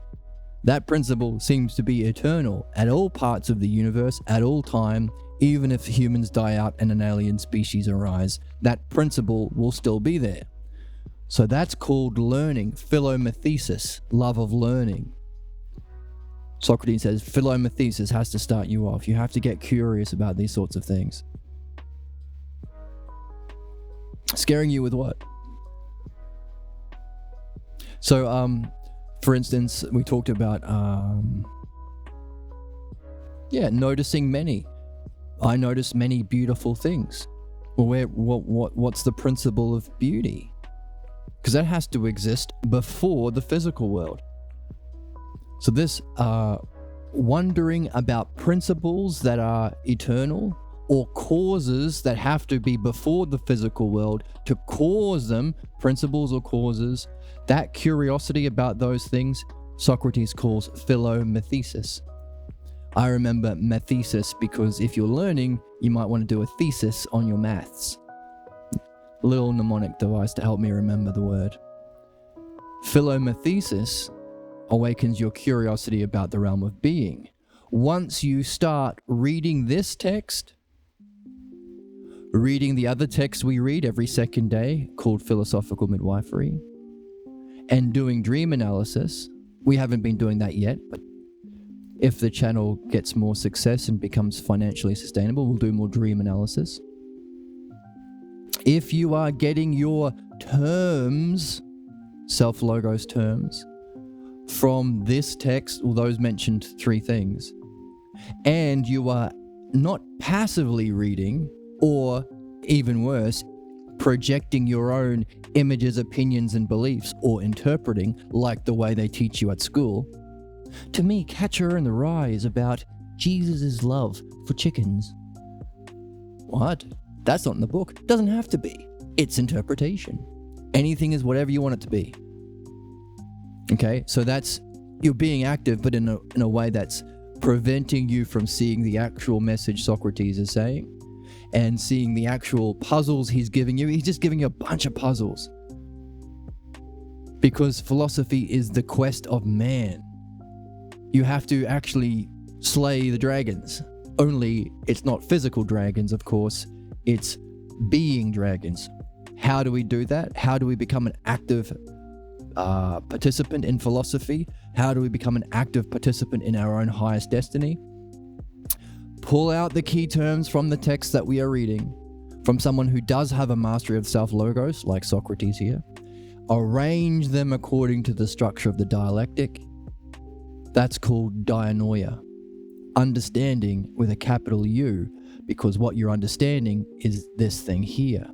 That principle seems to be eternal at all parts of the universe, at all time. Even if humans die out and an alien species arise, that principle will still be there. So that's called learning, philomathesis, love of learning. Socrates says philomathesis has to start you off. You have to get curious about these sorts of things. Scaring you with what? So, for instance, we talked about, noticing many. I notice many beautiful things. Well, what's the principle of beauty? Because that has to exist before the physical world. So this wondering about principles that are eternal or causes that have to be before the physical world to cause them, principles or causes, that curiosity about those things, Socrates calls philomathesis. I remember mathesis because if you're learning, you might want to do a thesis on your maths. Little mnemonic device to help me remember the word. Philomathesis awakens your curiosity about the realm of being. Once you start reading this text, reading the other text we read every second day called philosophical midwifery, and doing dream analysis, we haven't been doing that yet, but if the channel gets more success and becomes financially sustainable, we'll do more dream analysis. If you are getting your terms, self-logos terms, from this text, or those mentioned three things, and you are not passively reading, or even worse, projecting your own images, opinions, and beliefs, or interpreting like the way they teach you at school, to me, Catcher in the Rye is about Jesus' love for chickens. What? That's not in the book. Doesn't have to be. It's interpretation. Anything is whatever you want it to be. Okay, so that's, you're being active, but in a way that's preventing you from seeing the actual message Socrates is saying and seeing the actual puzzles he's giving you. He's just giving you a bunch of puzzles. Because philosophy is the quest of man. You have to actually slay the dragons. Only it's not physical dragons, of course. It's being dragons. How do we do that? How do we become an active participant in philosophy? How do we become an active participant in our own highest destiny? Pull out the key terms from the text that we are reading, from someone who does have a mastery of self-logos, like Socrates here. Arrange them according to the structure of the dialectic. That's called dianoia. Understanding with a capital U, because what you're understanding is this thing here.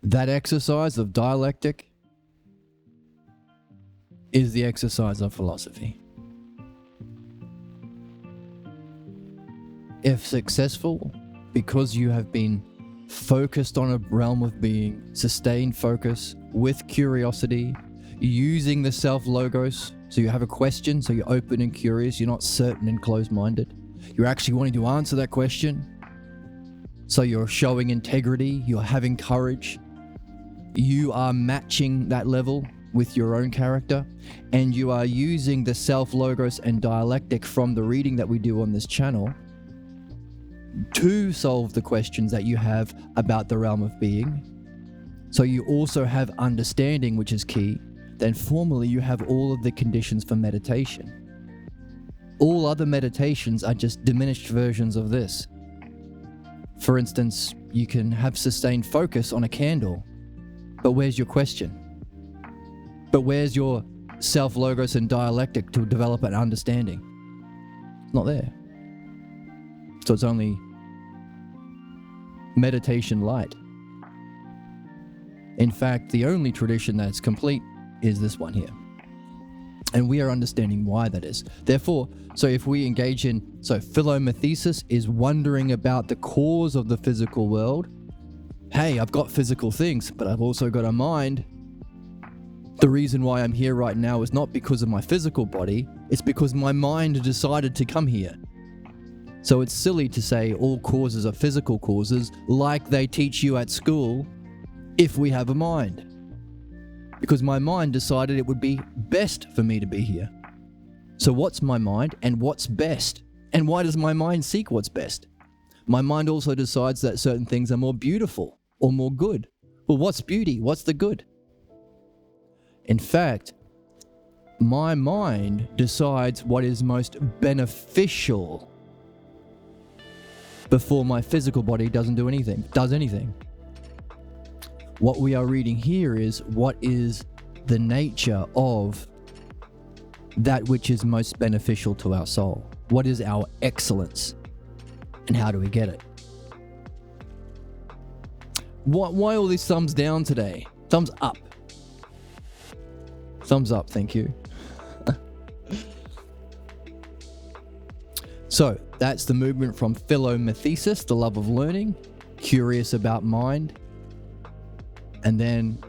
That exercise of dialectic is the exercise of philosophy. If successful, because you have been focused on a realm of being, sustained focus with curiosity, using the self-logos, so you have a question, so you're open and curious, you're not certain and closed-minded. You're actually wanting to answer that question, so you're showing integrity, you're having courage, you are matching that level with your own character, and you are using the self-logos and dialectic from the reading that we do on this channel to solve the questions that you have about the realm of being. So you also have understanding, which is key. Then formally you have all of the conditions for meditation. All other meditations are just diminished versions of this. For instance, you can have sustained focus on a candle, but where's your question? But where's your self-logos and dialectic to develop an understanding? It's not there. So it's only meditation light. In fact, the only tradition that's complete is this one here. And we are understanding why that is. Therefore, so if we engage in, philomathesis is wondering about the cause of the physical world. Hey, I've got physical things, but I've also got a mind. The reason why I'm here right now is not because of my physical body, it's because my mind decided to come here. So it's silly to say all causes are physical causes, like they teach you at school, if we have a mind. Because my mind decided it would be best for me to be here. So what's my mind and what's best? And why does my mind seek what's best? My mind also decides that certain things are more beautiful or more good. Well, what's beauty? What's the good? In fact, my mind decides what is most beneficial before my physical body does anything. What we are reading here is what is the nature of that which is most beneficial to our soul. What is our excellence and how do we get it? Why all these thumbs down today? Thumbs up. Thumbs up, thank you. So that's the movement from philomathesis, the love of learning, curious about mind. And then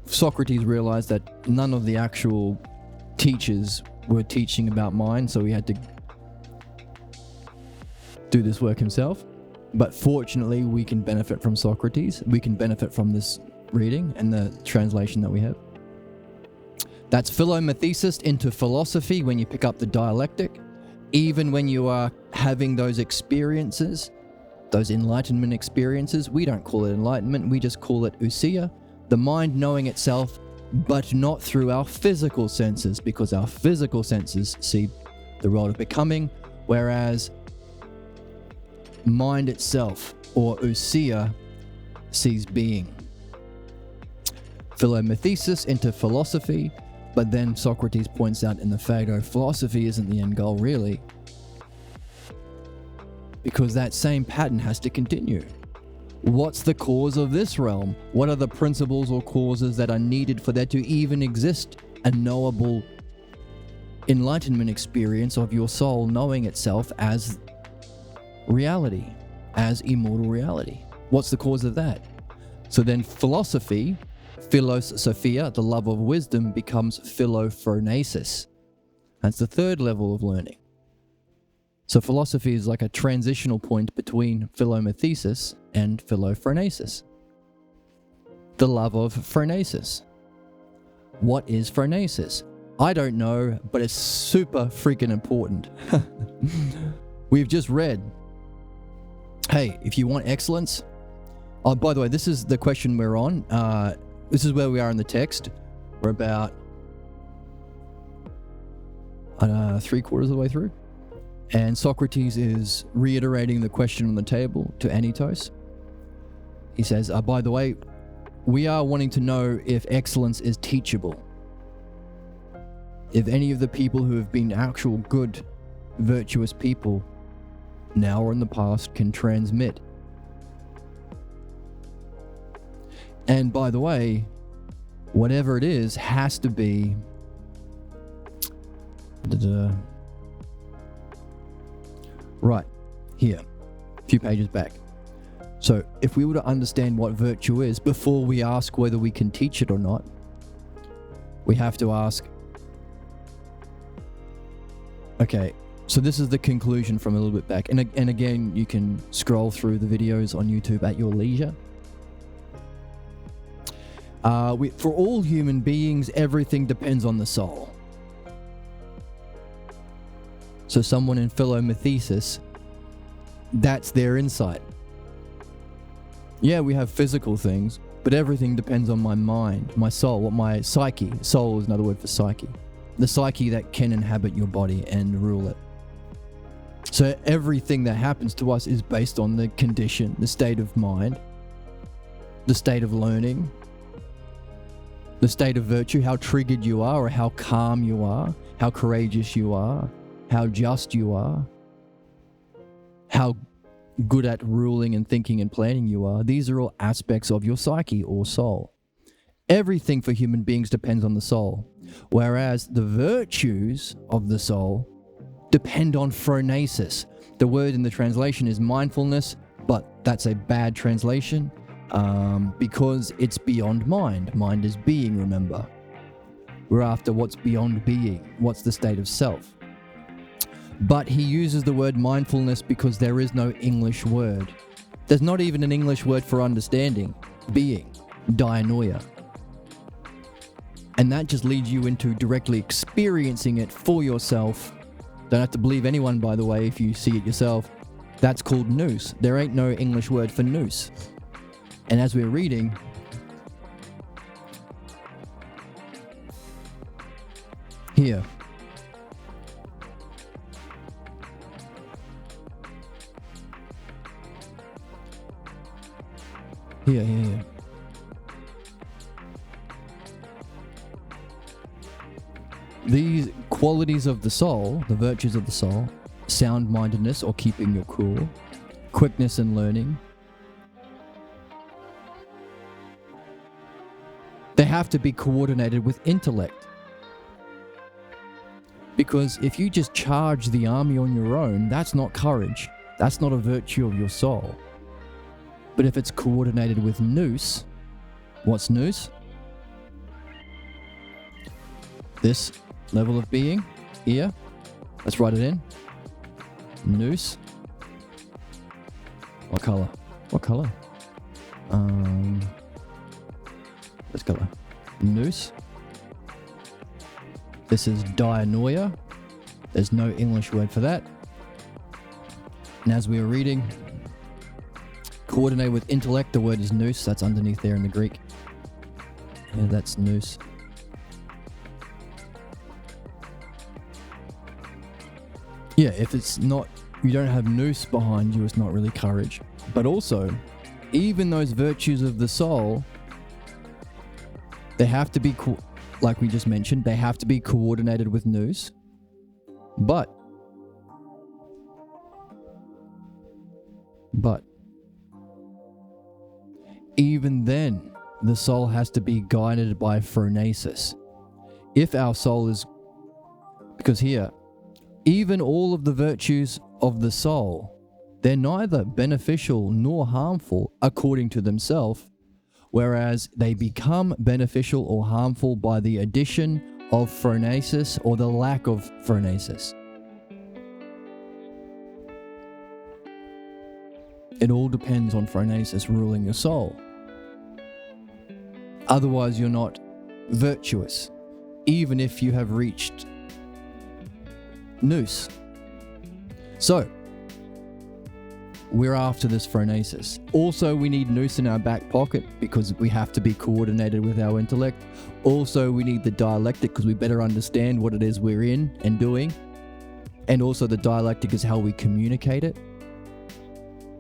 Socrates realized that none of the actual teachers were teaching about mind, so he had to do this work himself. But fortunately, we can benefit from Socrates. We can benefit from this reading and the translation that we have. That's philomathesis into philosophy when you pick up the dialectic. Even when you are having those experiences, those enlightenment experiences, we don't call it enlightenment, we just call it ousia, the mind knowing itself, but not through our physical senses, because our physical senses see the world of becoming, whereas mind itself, or ousia, sees being. Philomathesis into philosophy, but then Socrates points out in the Phaedo, philosophy isn't the end goal really, because that same pattern has to continue. What's the cause of this realm? What are the principles or causes that are needed for there to even exist a knowable enlightenment experience of your soul knowing itself as reality, as immortal reality? What's the cause of that? So then philosophy, philosophia, the love of wisdom, becomes philophronesis. That's the third level of learning. So philosophy is like a transitional point between philomathesis and philophronesis. The love of phronesis. What is phronesis? I don't know, but it's super freaking important. We've just read, hey, if you want excellence, oh, by the way, this is the question we're on. This is where we are in the text. We're about 3/4 of the way through. And Socrates is reiterating the question on the table to Anytos. He says, by the way, we are wanting to know if excellence is teachable. If any of the people who have been actual good, virtuous people, now or in the past, can transmit. And by the way, whatever it is has to be right here, a few pages back. So if we were to understand what virtue is before we ask whether we can teach it or not, we have to ask, okay, so this is the conclusion from a little bit back. And again, you can scroll through the videos on YouTube at your leisure. For all human beings, everything depends on the soul. So someone in philomathesis, that's their insight. Yeah, we have physical things, but everything depends on my mind, my soul, what my psyche. Soul is another word for psyche. The psyche that can inhabit your body and rule it. So everything that happens to us is based on the condition, the state of mind, the state of learning, the state of virtue, how triggered you are, or how calm you are, how courageous you are, how just you are, how good at ruling and thinking and planning you are, these are all aspects of your psyche or soul. Everything for human beings depends on the soul, whereas the virtues of the soul depend on phronesis. The word in the translation is mindfulness, but that's a bad translation because it's beyond mind. Mind is being, remember. We're after what's beyond being, what's the state of self. But he uses the word mindfulness because there is no English word. There's not even an English word for understanding, being, dianoia. And that just leads you into directly experiencing it for yourself. Don't have to believe anyone, by the way, if you see it yourself. That's called nous. There ain't no English word for nous. And as we're reading, here, here. These qualities of the soul, the virtues of the soul, sound-mindedness or keeping your cool, quickness and learning, they have to be coordinated with intellect. Because if you just charge the army on your own, that's not courage. That's not a virtue of your soul. But if it's coordinated with nous, what's nous? This level of being here. Let's write it in. Nous. What color? What color? This color. Nous. This is dianoia. There's no English word for that. And as we are reading, coordinate with intellect, the word is nous. That's underneath there in the Greek. Yeah, that's nous. Yeah, if it's not, you don't have nous behind you, it's not really courage. But also, even those virtues of the soul, they have to be, like we just mentioned, they have to be coordinated with nous. But, even then, the soul has to be guided by phronesis. If our soul is, because here, even all of the virtues of the soul, they're neither beneficial nor harmful according to themselves, whereas they become beneficial or harmful by the addition of phronesis or the lack of phronesis. It all depends on phronesis ruling your soul. Otherwise, you're not virtuous, even if you have reached nous. So, we're after this phronesis. Also, we need nous in our back pocket because we have to be coordinated with our intellect. Also, we need the dialectic because we better understand what it is we're in and doing. And also, the dialectic is how we communicate it.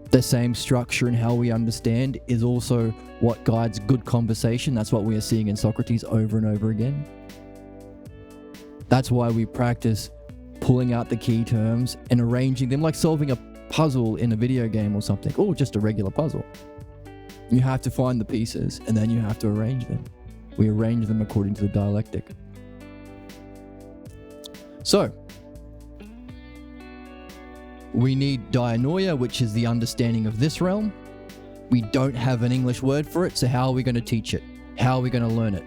The same structure in how we understand is also what guides good conversation. That's what we are seeing in Socrates over and over again. That's why we practice pulling out the key terms and arranging them like solving a puzzle in a video game or something, or just a regular puzzle. You have to find the pieces and then you have to arrange them. We arrange them according to the dialectic. So, we need dianoia, which is the understanding of this realm. We don't have an English word for it, so how are we going to teach it? How are we going to learn it?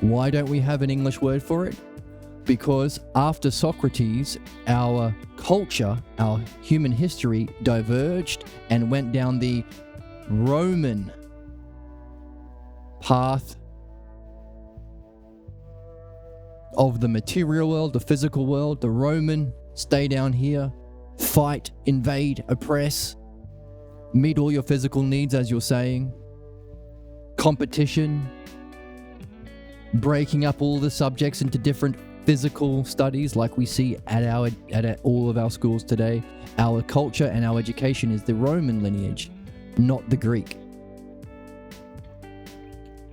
Why don't we have an English word for it? Because after Socrates, our culture, our human history diverged and went down the Roman path of the material world, the physical world. The Roman, stay down here, fight, invade, oppress, meet all your physical needs, as you're saying, competition, breaking up all the subjects into different physical studies like we see at all of our schools today. Our culture and our education is the Roman lineage, not the Greek.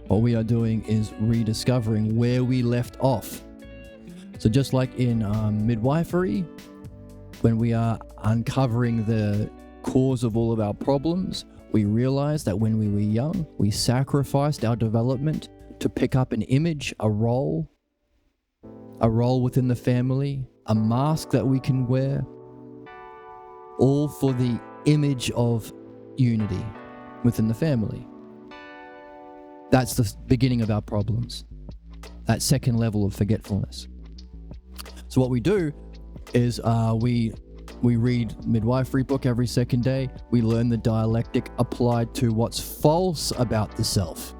What we are doing is rediscovering where we left off. So just like in midwifery, When we are uncovering the cause of all of our problems, we realize that when we were young, we sacrificed our development to pick up an image, a role within the family, a mask that we can wear, all for the image of unity within the family. That's the beginning of our problems, that second level of forgetfulness. So what we do is we read midwifery book every second day. We learn the dialectic applied to what's false about the self,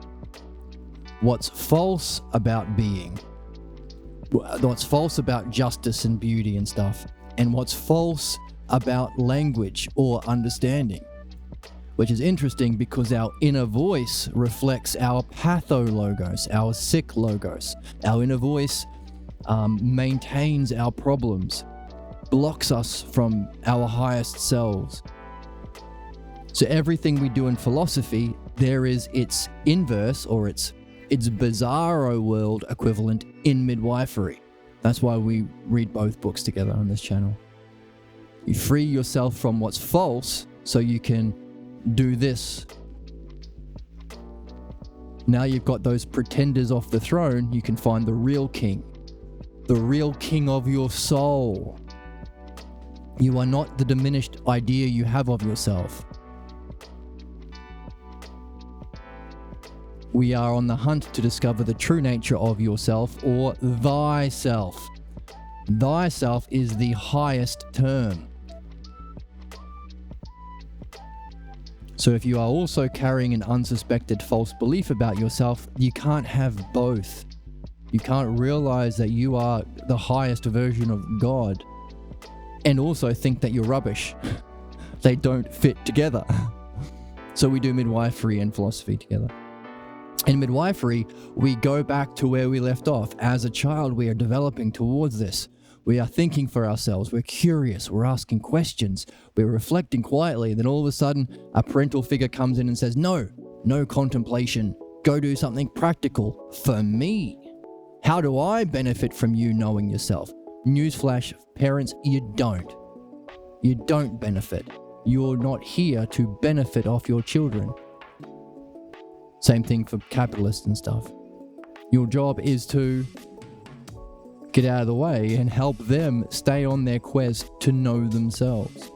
what's false about being, what's false about justice and beauty and stuff, and what's false about language or understanding. Which is interesting because our inner voice reflects our pathologos, our sick logos. Our inner voice maintains our problems, blocks us from our highest selves. So everything we do in philosophy, there is its inverse or its bizarro world equivalent in midwifery. That's why we read both books together on this channel. You free yourself from what's false so you can do this. Now you've got those pretenders off the throne, you can find the real king of your soul. You are not the diminished idea you have of yourself. We are on the hunt to discover the true nature of yourself, or thyself. Thyself is the highest term. So if you are also carrying an unsuspected false belief about yourself, you can't have both. You can't realize that you are the highest version of God and also think that you're rubbish. They don't fit together. So we do midwifery and philosophy together. In midwifery, we go back to where we left off. As a child, we are developing towards this. We are thinking for ourselves. We're curious. We're asking questions. We're reflecting quietly. Then all of a sudden, a parental figure comes in and says, no contemplation. Go do something practical for me. How do I benefit from you knowing yourself? Newsflash, parents, you don't. You don't benefit. You're not here to benefit off your children. Same thing for capitalists and stuff. Your job is to get out of the way and help them stay on their quest to know themselves.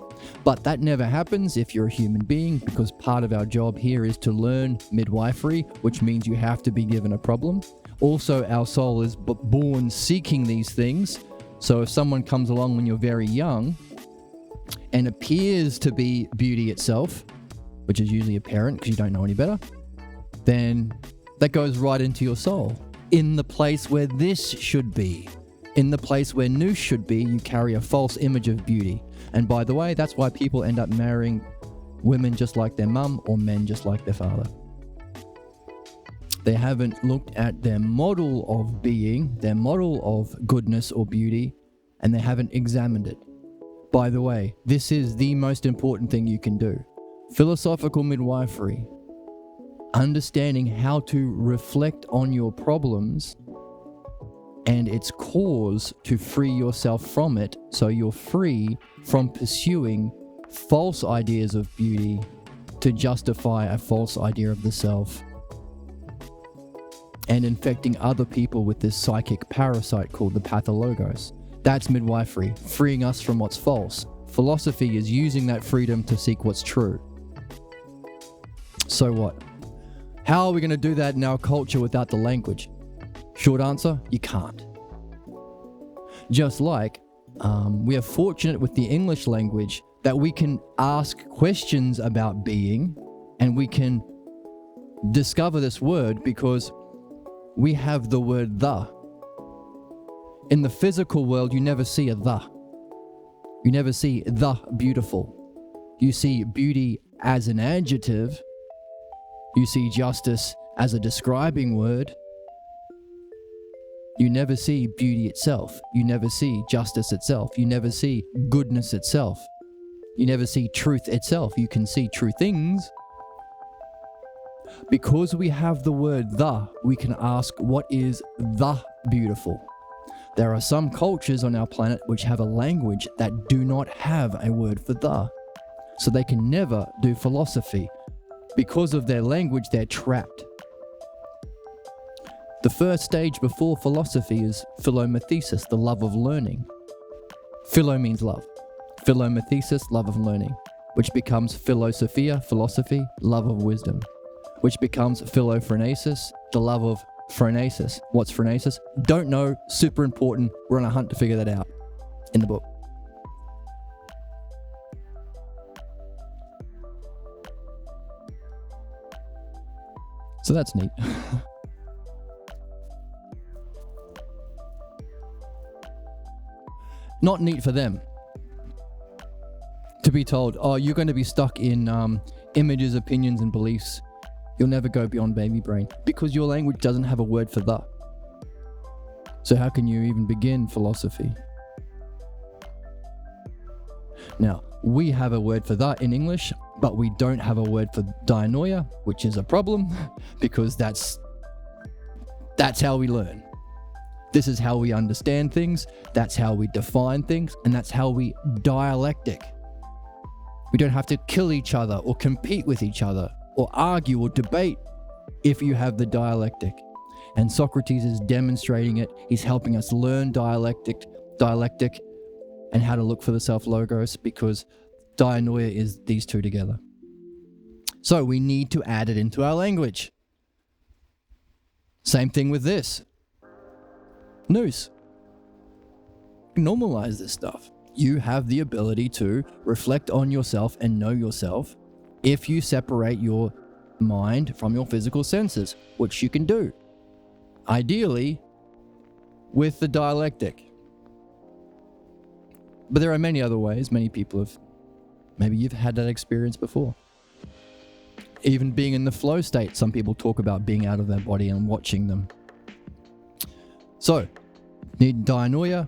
But that never happens if you're a human being, because part of our job here is to learn midwifery, which means you have to be given a problem. Also, our soul is born seeking these things. So if someone comes along when you're very young and appears to be beauty itself, which is usually a parent because you don't know any better, then that goes right into your soul. In the place where this should be, in the place where nous should be, you carry a false image of beauty. And by the way, that's why people end up marrying women just like their mum or men just like their father. They haven't looked at their model of being, their model of goodness or beauty, and they haven't examined it. By the way, this is the most important thing you can do. Philosophical midwifery. Understanding how to reflect on your problems and its cause to free yourself from it, so you're free from pursuing false ideas of beauty to justify a false idea of the self, and infecting other people with this psychic parasite called the pathologos. That's midwifery, freeing us from what's false. Philosophy is using that freedom to seek what's true. So what? How are we going to do that in our culture without the language? Short answer, you can't. Just like we are fortunate with the English language that we can ask questions about being, and we can discover this word because we have the word the. In the physical world, you never see a the. You never see the beautiful. You see beauty as an adjective. You see justice as a describing word. You never see beauty itself. You never see justice itself. You never see goodness itself. You never see truth itself. You can see true things. Because we have the word the, we can ask, what is the beautiful? There are some cultures on our planet which have a language that do not have a word for the. So they can never do philosophy. Because of their language, they're trapped. The first stage before philosophy is philomathesis, the love of learning. Philo means love. Philomathesis, love of learning, which becomes philosophia, philosophy, love of wisdom, which becomes philophrenesis, the love of phronesis. What's phronesis? Don't know, super important. We're on a hunt to figure that out in the book. So that's neat. Not neat for them to be told, oh, you're going to be stuck in images, opinions, and beliefs. You'll never go beyond baby brain because your language doesn't have a word for the. So how can you even begin philosophy? Now, we have a word for that in English, but we don't have a word for dianoia, which is a problem because that's how we learn. This is how we understand things, that's how we define things, and that's how we dialectic. We don't have to kill each other or compete with each other or argue or debate if you have the dialectic. And Socrates is demonstrating it. He's helping us learn dialectic, and how to look for the self-logos, because dianoia is these two together. So we need to add it into our language. Same thing with this. Nous. Normalize this stuff. You have the ability to reflect on yourself and know yourself if you separate your mind from your physical senses, which you can do. Ideally, with the dialectic. But there are many other ways. Many people have, maybe you've had that experience before. Even being in the flow state, some people talk about being out of their body and watching them. So, need dianoia.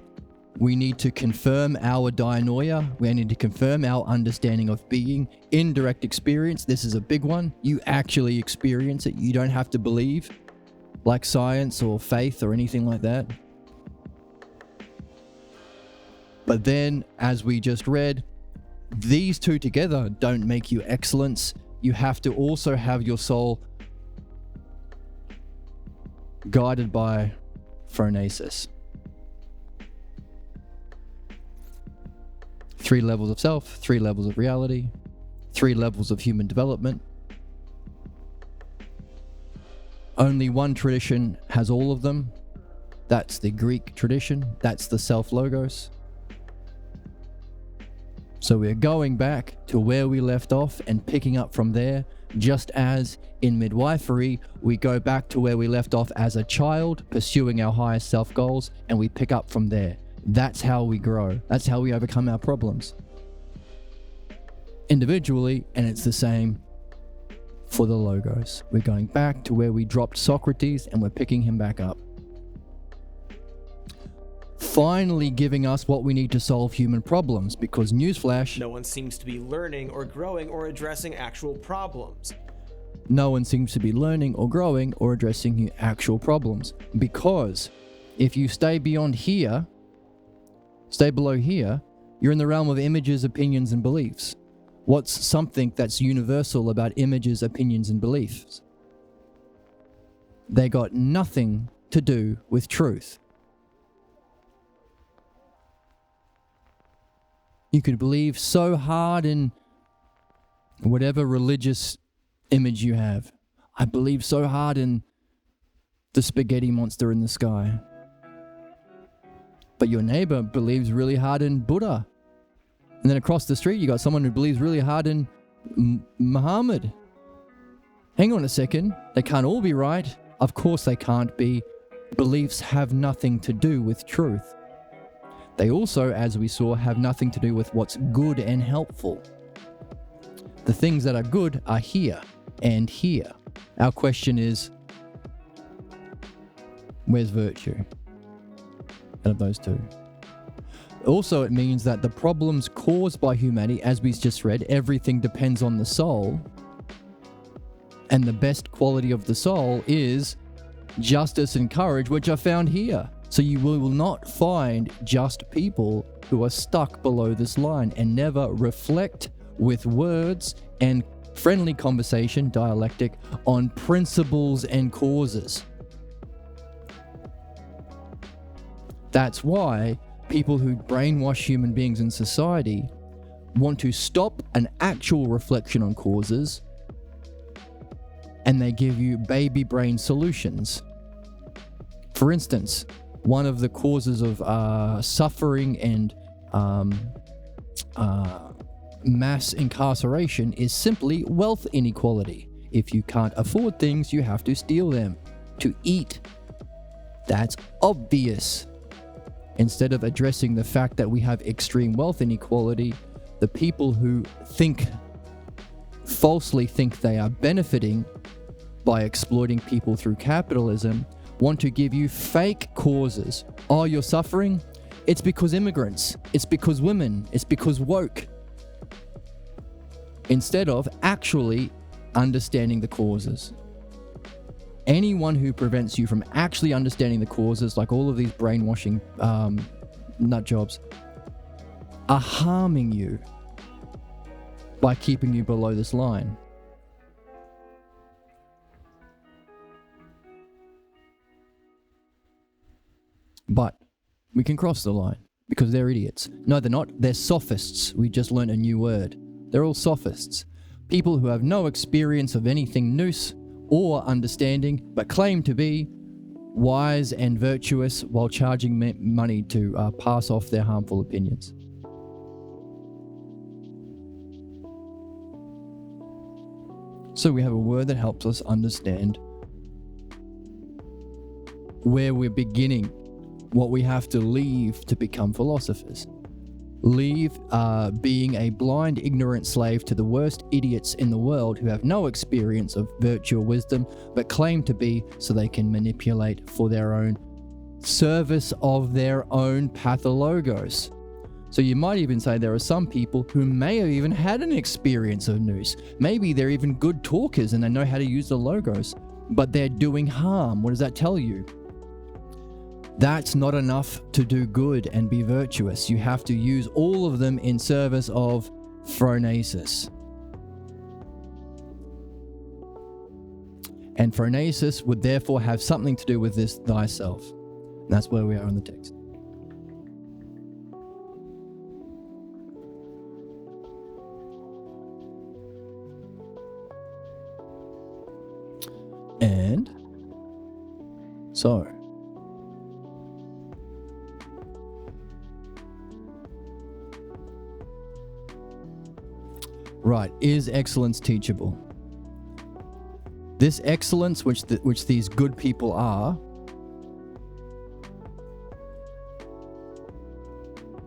We need to confirm our dianoia. We need to confirm our understanding of being. Indirect experience, this is a big one. You actually experience it. You don't have to believe, like science or faith or anything like that. But then, as we just read, these two together don't make you excellence. You have to also have your soul guided by phronesis. 3 levels of self, 3 levels of reality, 3 levels of human development. Only one tradition has all of them. That's the Greek tradition. That's the self-logos. So we're going back to where we left off and picking up from there, just as in midwifery, we go back to where we left off as a child, pursuing our highest self goals, and we pick up from there. That's how we grow. That's how we overcome our problems. Individually, and it's the same for the logos. We're going back to where we dropped Socrates and we're picking him back up. Finally giving us what we need to solve human problems, because newsflash, no one seems to be learning or growing or addressing actual problems. No one seems to be learning or growing or addressing actual problems. Because if you stay beyond here, stay below here, you're in the realm of images, opinions, and beliefs. What's something that's universal about images, opinions, and beliefs? They got nothing to do with truth. You could believe so hard in whatever religious image you have. I believe so hard in the spaghetti monster in the sky. But your neighbor believes really hard in Buddha. And then across the street, you got someone who believes really hard in Muhammad. Hang on a second. They can't all be right. Of course they can't be. Beliefs have nothing to do with truth. They also, as we saw, have nothing to do with what's good and helpful. The things that are good are here and here. Our question is, where's virtue out of those two? Also, it means that the problems caused by humanity, as we just read, everything depends on the soul. And the best quality of the soul is justice and courage, which are found here. So you will not find just people who are stuck below this line and never reflect with words and friendly conversation, dialectic, on principles and causes. That's why people who brainwash human beings in society want to stop an actual reflection on causes, and they give you baby brain solutions. For instance, one of the causes of suffering and mass incarceration is simply wealth inequality. If you can't afford things, you have to steal them to eat. That's obvious. Instead of addressing the fact that we have extreme wealth inequality, the people who falsely think they are benefiting by exploiting people through capitalism want to give you fake causes. Oh, you're suffering? It's because immigrants. It's because women. It's because woke. Instead of actually understanding the causes. Anyone who prevents you from actually understanding the causes, like all of these brainwashing nut jobs, are harming you by keeping you below this line. But we can cross the line because they're idiots. No, they're not. They're sophists. We just learned a new word. They're all sophists. People who have no experience of anything nous or understanding, but claim to be wise and virtuous while charging money to pass off their harmful opinions. So we have a word that helps us understand where we're beginning, what we have to leave to become philosophers. Leave being a blind, ignorant slave to the worst idiots in the world who have no experience of virtue or wisdom, but claim to be so they can manipulate for their own service of their own pathologos. So you might even say there are some people who may have even had an experience of nous. Maybe they're even good talkers and they know how to use the logos, but they're doing harm. What does that tell you? That's not enough to do good and be virtuous. You have to use all of them in service of phronesis. And phronesis would therefore have something to do with this thyself. And that's where we are in the text. And so right, is excellence teachable? This excellence which these good people are,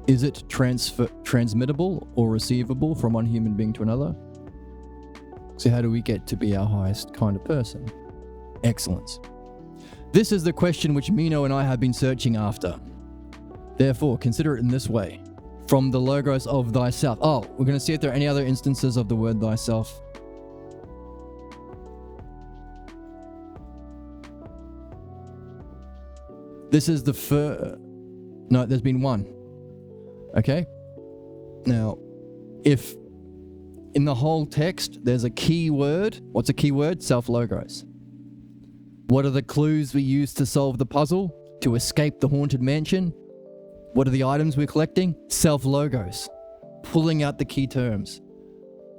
is it transmittable or receivable from one human being to another? So how do we get to be our highest kind of person? Excellence. This is the question which Meno and I have been searching after. Therefore, consider it in this way. From the logos of thyself. Oh, we're going to see if there are any other instances of the word thyself. This is the no, there's been one. Okay? Now, if in the whole text there's a key word, what's a key word? Self-logos. What are the clues we use to solve the puzzle? To escape the haunted mansion? What are the items we're collecting? Self-logos. Pulling out the key terms.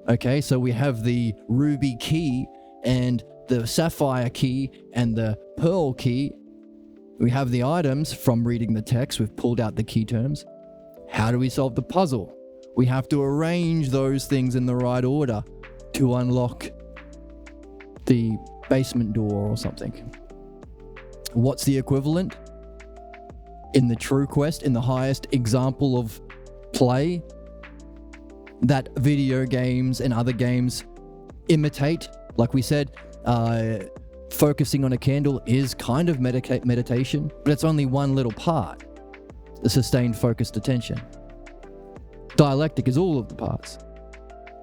Okay, so we have the ruby key and the sapphire key and the pearl key. We have the items from reading the text. We've pulled out the key terms. How do we solve the puzzle? We have to arrange those things in the right order to unlock the basement door or something. What's the equivalent? In the true quest, in the highest example of play that video games and other games imitate, like we said, focusing on a candle is kind of meditation, but it's only one little part, the sustained focused attention. Dialectic is all of the parts.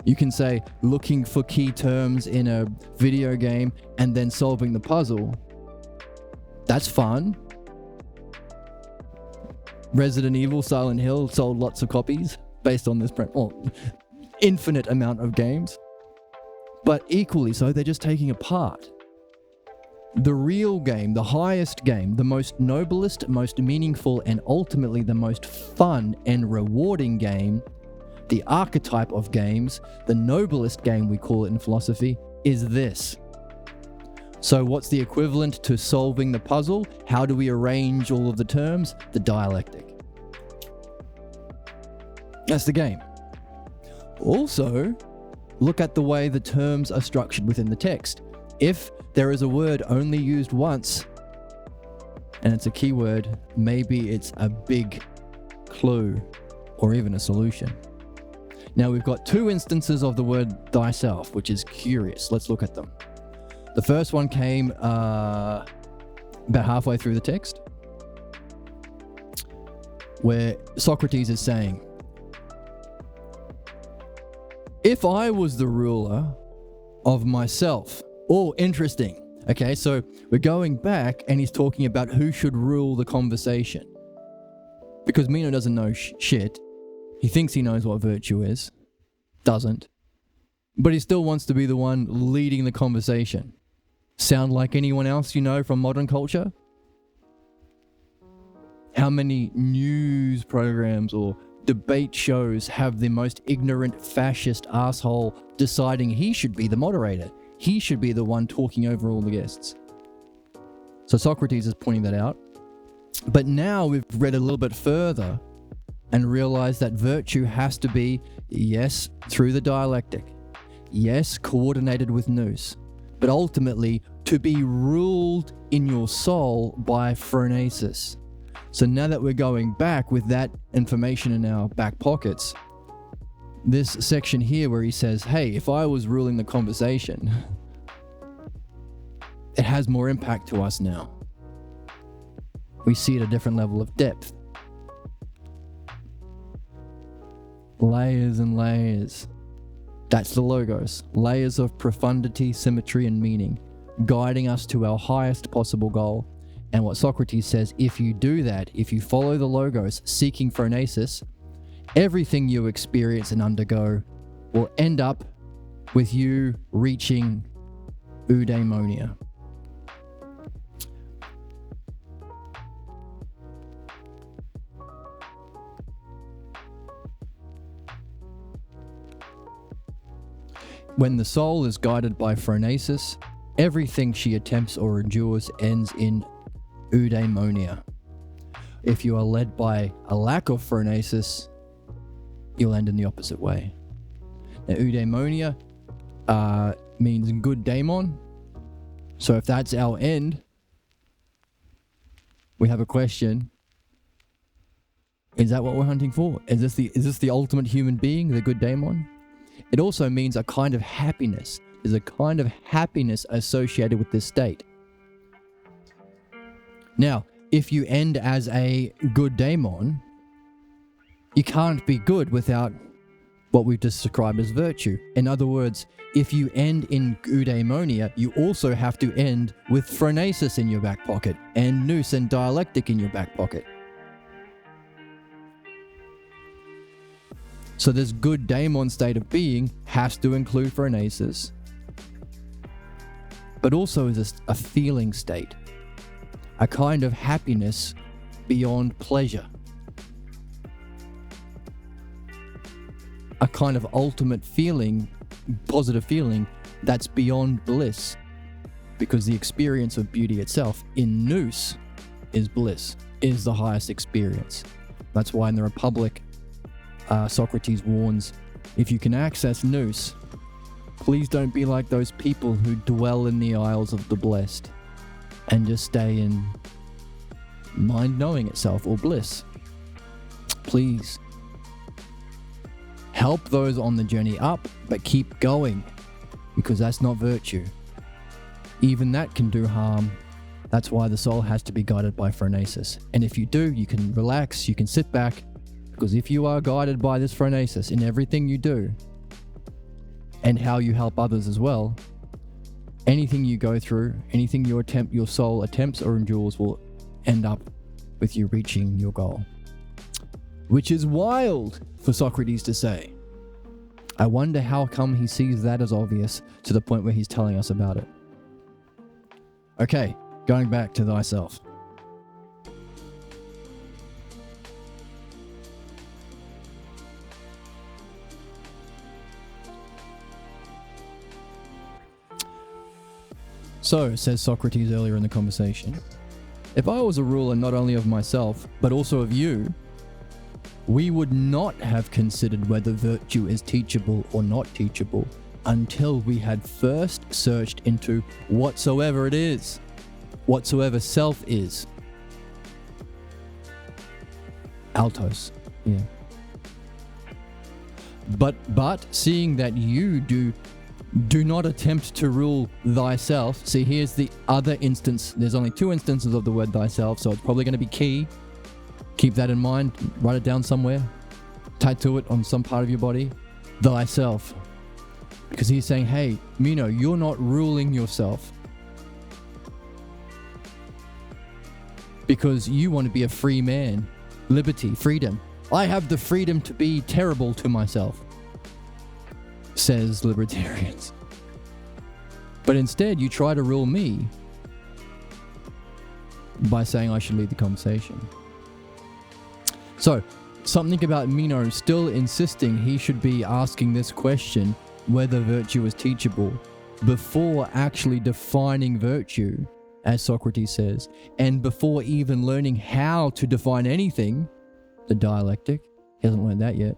You can say looking for key terms in a video game and then solving the puzzle. That's fun. Resident Evil, Silent Hill sold lots of copies based on this infinite amount of games. But equally so, they're just taking apart the real game, the highest game, the most noblest, most meaningful, and ultimately the most fun and rewarding game, the archetype of games, the noblest game we call it in philosophy, is this. So what's the equivalent to solving the puzzle? How do we arrange all of the terms? The dialectic. That's the game. Also, look at the way the terms are structured within the text. If there is a word only used once, and it's a keyword, maybe it's a big clue or even a solution. Now we've got two instances of the word thyself, which is curious. Let's look at them. The first one came about halfway through the text, where Socrates is saying, if I was the ruler of myself. Oh, interesting. Okay, so we're going back and he's talking about who should rule the conversation. Because Meno doesn't know shit. He thinks he knows what virtue is. Doesn't. But he still wants to be the one leading the conversation. Sound like anyone else you know from modern culture? How many news programs or debate shows have the most ignorant fascist asshole deciding he should be the moderator? He should be the one talking over all the guests. So Socrates is pointing that out. But now we've read a little bit further and realized that virtue has to be, yes, through the dialectic. Yes, coordinated with nous. But ultimately, to be ruled in your soul by phronesis. So now that we're going back with that information in our back pockets, this section here where he says, hey, if I was ruling the conversation, it has more impact to us now. We see at a different level of depth. Layers and layers. That's the logos. Layers of profundity, symmetry, and meaning, guiding us to our highest possible goal. And what Socrates says, if you do that, if you follow the logos, seeking phronesis, everything you experience and undergo will end up with you reaching eudaimonia. When the soul is guided by phronesis, everything she attempts or endures ends in eudaimonia. If you are led by a lack of phronesis, you'll end in the opposite way. Now, eudaimonia means good daemon. So if that's our end, we have a question. Is that what we're hunting for? Is this the ultimate human being, the good daemon? It also means a kind of happiness. There's a kind of happiness associated with this state. Now, if you end as a good daemon, you can't be good without what we've just described as virtue. In other words, if you end in eudaimonia, you also have to end with phronesis in your back pocket and nous and dialectic in your back pocket. So this good daemon state of being has to include phronesis, but also is a feeling state, a kind of happiness beyond pleasure, a kind of ultimate feeling, positive feeling that's beyond bliss, because the experience of beauty itself in nous is bliss, is the highest experience. That's why in the Republic, Socrates warns, if you can access nous, please don't be like those people who dwell in the isles of the blessed and just stay in mind knowing itself or bliss. Please help those on the journey up, but keep going, because that's not virtue. Even that can do harm. That's why the soul has to be guided by phronesis. And if you do, you can relax, you can sit back, because if you are guided by this phronesis in everything you do, and how you help others as well, anything you go through, anything your soul attempts or endures will end up with you reaching your goal. which is wild for Socrates to say. I wonder how come he sees that as obvious to the point where he's telling us about it. Okay, going back to thyself. So, says Socrates earlier in the conversation, if I was a ruler not only of myself, but also of you, we would not have considered whether virtue is teachable or not teachable until we had first searched into whatsoever it is, whatsoever self is. Altos, yeah. But seeing that you do not attempt to rule thyself. See, here's the other instance. There's only 2 instances of the word thyself, so it's probably going to be key. Keep that in mind. Write it down somewhere. Tattoo it on some part of your body. Thyself. Because he's saying, hey, Meno, you're not ruling yourself. Because you want to be a free man. Liberty, freedom. I have the freedom to be terrible to myself, says libertarians. But instead, you try to rule me by saying I should lead the conversation. So, something about Meno still insisting he should be asking this question, whether virtue is teachable, before actually defining virtue, as Socrates says, and before even learning how to define anything, the dialectic. He hasn't learned that yet.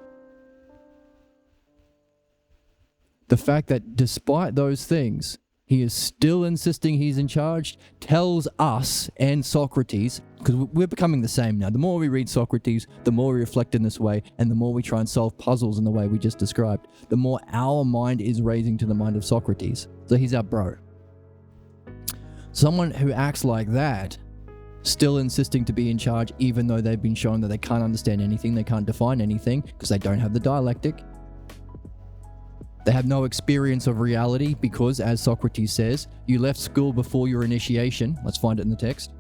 The fact that despite those things, he is still insisting he's in charge, tells us and Socrates, because we're becoming the same now. The more we read Socrates, the more we reflect in this way, and the more we try and solve puzzles in the way we just described, the more our mind is raising to the mind of Socrates. So he's our bro. Someone who acts like that, still insisting to be in charge, even though they've been shown that they can't understand anything, they can't define anything, because they don't have the dialectic. They have no experience of reality because, as Socrates says, you left school before your initiation. Let's find it in the text.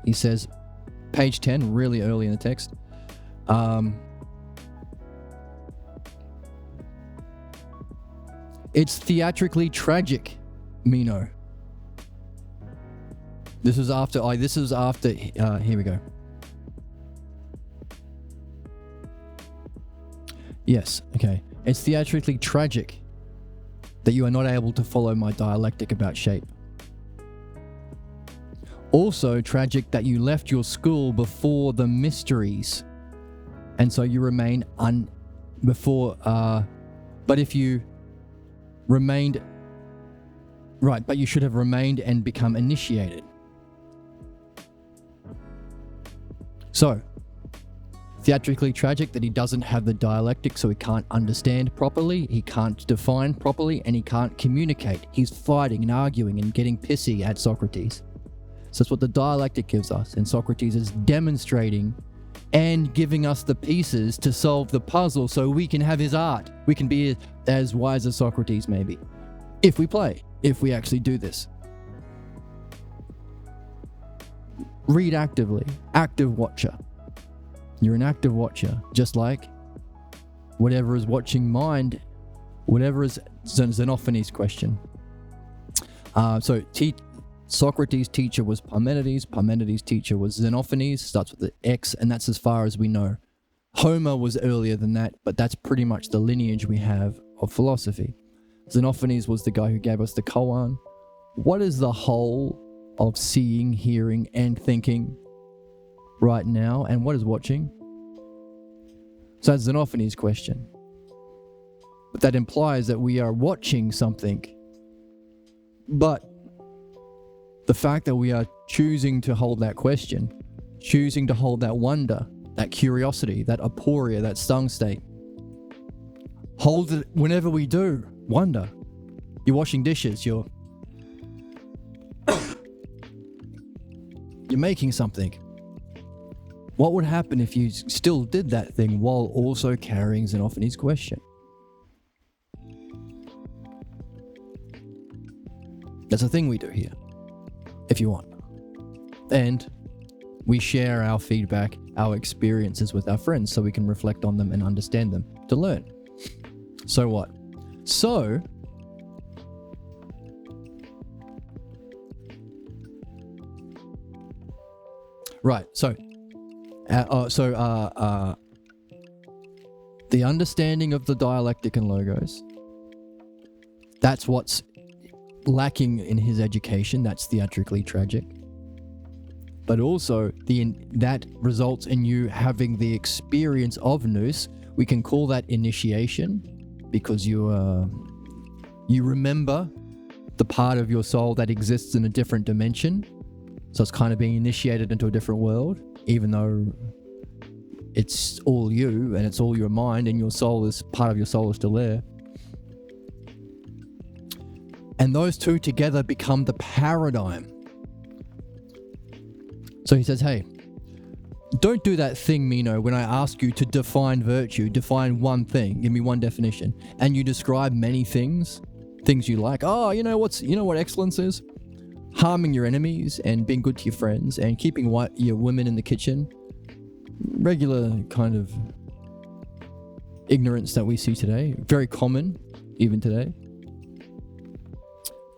He says, page 10, really early in the text. It's theatrically tragic, Meno. This is after, here we go. Yes, okay. It's theatrically tragic that you are not able to follow my dialectic about shape. Also tragic that you left your school before the mysteries, and so you remain but if you remained, right, but you should have remained and become initiated. So, theatrically tragic that he doesn't have the dialectic, so he can't understand properly, he can't define properly, and he can't communicate. He's fighting and arguing and getting pissy at Socrates. So that's what the dialectic gives us, and Socrates is demonstrating and giving us the pieces to solve the puzzle so we can have his art. We can be as wise as Socrates, maybe, if we actually do this. Read actively, active watcher. You're an active watcher, just like whatever is watching mind, whatever is Xenophanes' question. Socrates' teacher was Parmenides. Parmenides' teacher was Xenophanes. Starts with the X, and that's as far as we know. Homer was earlier than that, but that's pretty much the lineage we have of philosophy. Xenophanes was the guy who gave us the koan. What is the whole of seeing, hearing, and thinking right now, and what is watching? So that's Xenophanes' question. But that implies that we are watching something. But the fact that we are choosing to hold that question, choosing to hold that wonder, that curiosity, that aporia, that stung state, hold it whenever we do. Wonder. You're washing dishes, you're making something. What would happen if you still did that thing while also carrying Xenophanes' question? That's a thing we do here, if you want. And we share our feedback, our experiences with our friends so we can reflect on them and understand them to learn. So what? So, right, so the understanding of the dialectic and logos, that's what's lacking in his education. That's theatrically tragic. But also, that results in you having the experience of nous. We can call that initiation, because you remember the part of your soul that exists in a different dimension. So it's kind of being initiated into a different world, even though it's all you and it's all your mind, and your soul is part of your soul is still there. And those two together become the paradigm. So he says, hey, don't do that thing, Meno, when I ask you to define virtue, define one thing, give me one definition, and you describe many things you like. Oh, you know what excellence is? Harming your enemies and being good to your friends and keeping your women in the kitchen. Regular kind of ignorance that we see today. Very common, even today.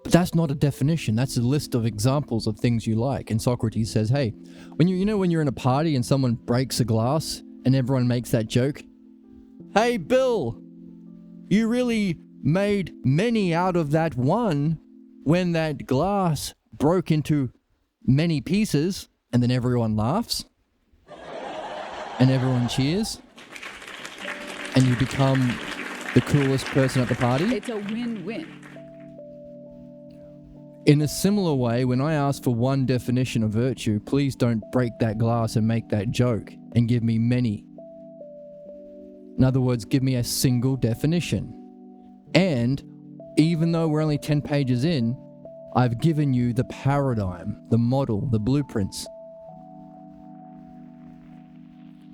But that's not a definition. That's a list of examples of things you like. And Socrates says, hey, when you're in a party and someone breaks a glass and everyone makes that joke, hey, Bill, you really made many out of that one when that glass broke into many pieces, and then everyone laughs and everyone cheers and you become the coolest person at the party. It's a win-win. In a similar way, when I ask for one definition of virtue, please don't break that glass and make that joke and give me many. In other words, give me a single definition. And even though we're only 10 pages in, I've given you the paradigm, the model, the blueprints.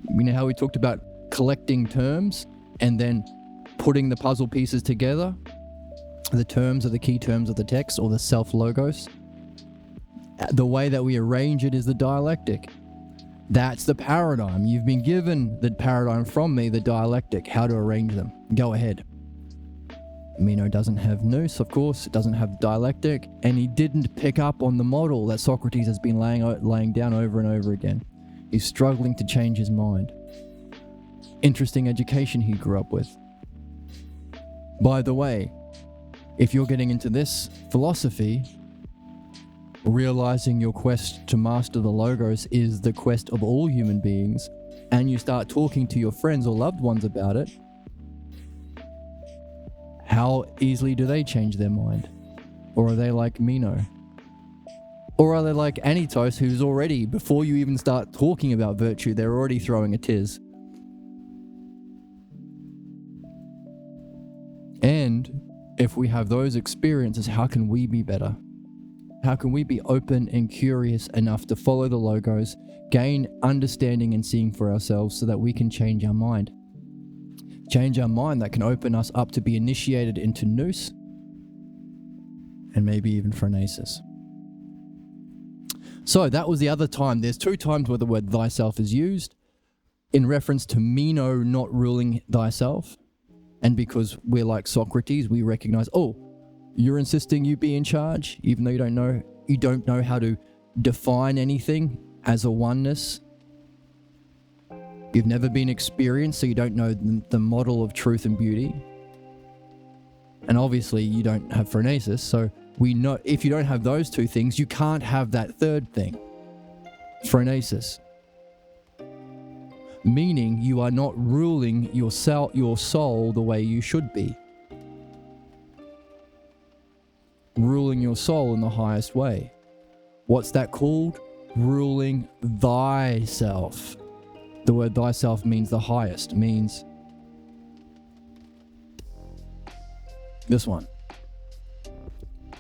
You know how we talked about collecting terms and then putting the puzzle pieces together? The terms are the key terms of the text, or the self-logos. The way that we arrange it is the dialectic. That's the paradigm. You've been given the paradigm from me, the dialectic, how to arrange them. Go ahead. Meno doesn't have nous, of course, it doesn't have dialectic, and he didn't pick up on the model that Socrates has been laying down over and over again. He's struggling to change his mind. Interesting education he grew up with. By the way, if you're getting into this philosophy, realizing your quest to master the logos is the quest of all human beings, and you start talking to your friends or loved ones about it, how easily do they change their mind? Or are they like Meno? Or are they like Anytos, who's already, before you even start talking about virtue, they're already throwing a tiz? And if we have those experiences, how can we be better? How can we be open and curious enough to follow the logos, gain understanding and seeing for ourselves so that we can change our mind? Change our mind that can open us up to be initiated into nous and maybe even phronesis. So that was the other time. There's two times where the word thyself is used in reference to Meno not ruling thyself. And because we're like Socrates, we recognize, oh, you're insisting you be in charge, even though you don't know how to define anything as a oneness. You've never been experienced, so you don't know the model of truth and beauty. And obviously you don't have phronesis, so we know if you don't have those two things, you can't have that third thing, phronesis. Meaning you are not ruling your soul the way you should be. Ruling your soul in the highest way. What's that called? Ruling thyself. The word thyself means the highest, means this one.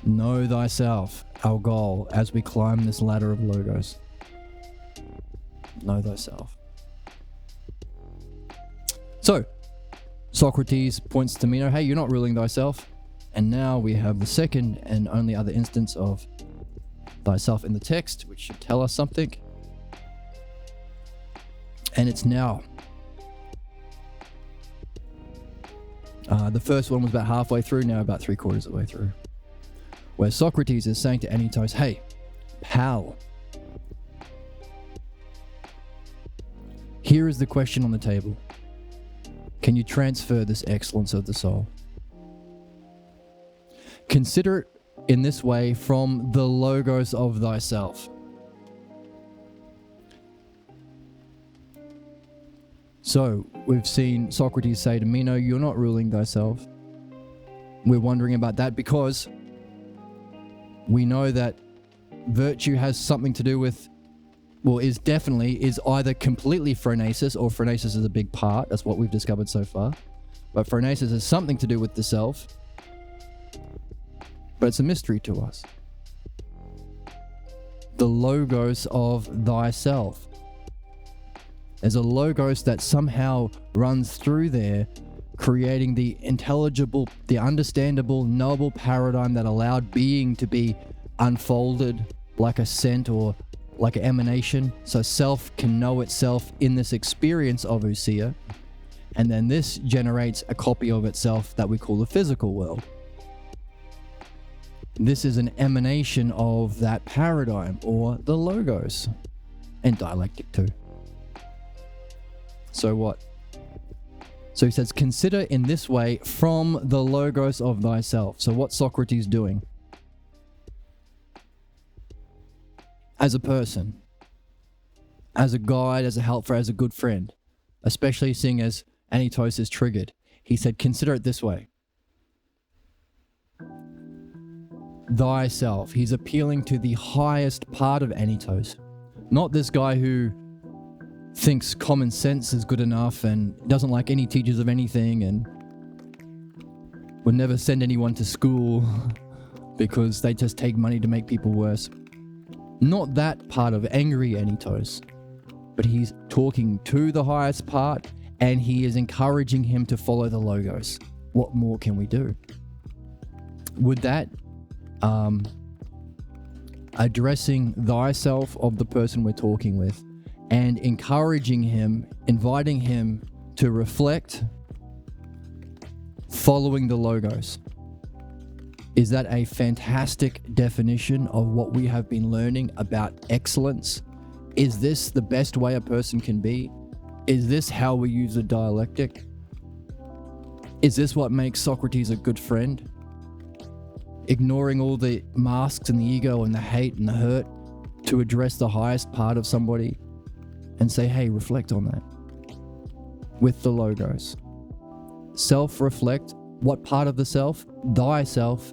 Know thyself, our goal as we climb this ladder of logos. Know thyself. So, Socrates points to Meno, hey, you're not ruling thyself. And now we have the second and only other instance of thyself in the text, which should tell us something. And it's now. The first one was about halfway through, now about 3/4 of the way through. Where Socrates is saying to Anytos, hey, pal, here is the question on the table. Can you transfer this excellence of the soul? Consider it in this way from the logos of thyself. So, we've seen Socrates say to Meno, you're not ruling thyself. We're wondering about that because we know that virtue has something to do with, well, is either completely phronesis, or phronesis is a big part. That's what we've discovered so far. But phronesis has something to do with the self. But it's a mystery to us. The logos of thyself. There's a logos that somehow runs through there, creating the intelligible, the understandable, knowable paradigm that allowed being to be unfolded like a scent or like an emanation, so self can know itself in this experience of ousia, and then this generates a copy of itself that we call the physical world. This is an emanation of that paradigm, or the logos, and dialectic too. So what? So he says, consider in this way from the logos of thyself. So what's Socrates doing? As a person, as a guide, as a helper, as a good friend, especially seeing as Anytos is triggered, he said, consider it this way. Thyself. He's appealing to the highest part of Anytos. Not this guy who thinks common sense is good enough and doesn't like any teachers of anything and would never send anyone to school because they just take money to make people worse. Not that part of angry Anytos, but he's talking to the highest part and he is encouraging him to follow the logos. What more can we do? Would that addressing thyself of the person we're talking with and encouraging him, inviting him to reflect, following the logos. Is that a fantastic definition of what we have been learning about excellence? Is this the best way a person can be? Is this how we use a dialectic? Is this what makes Socrates a good friend? Ignoring all the masks and the ego and the hate and the hurt to address the highest part of somebody and say, hey, reflect on that with the logos. Self-reflect. What part of the self? Thyself.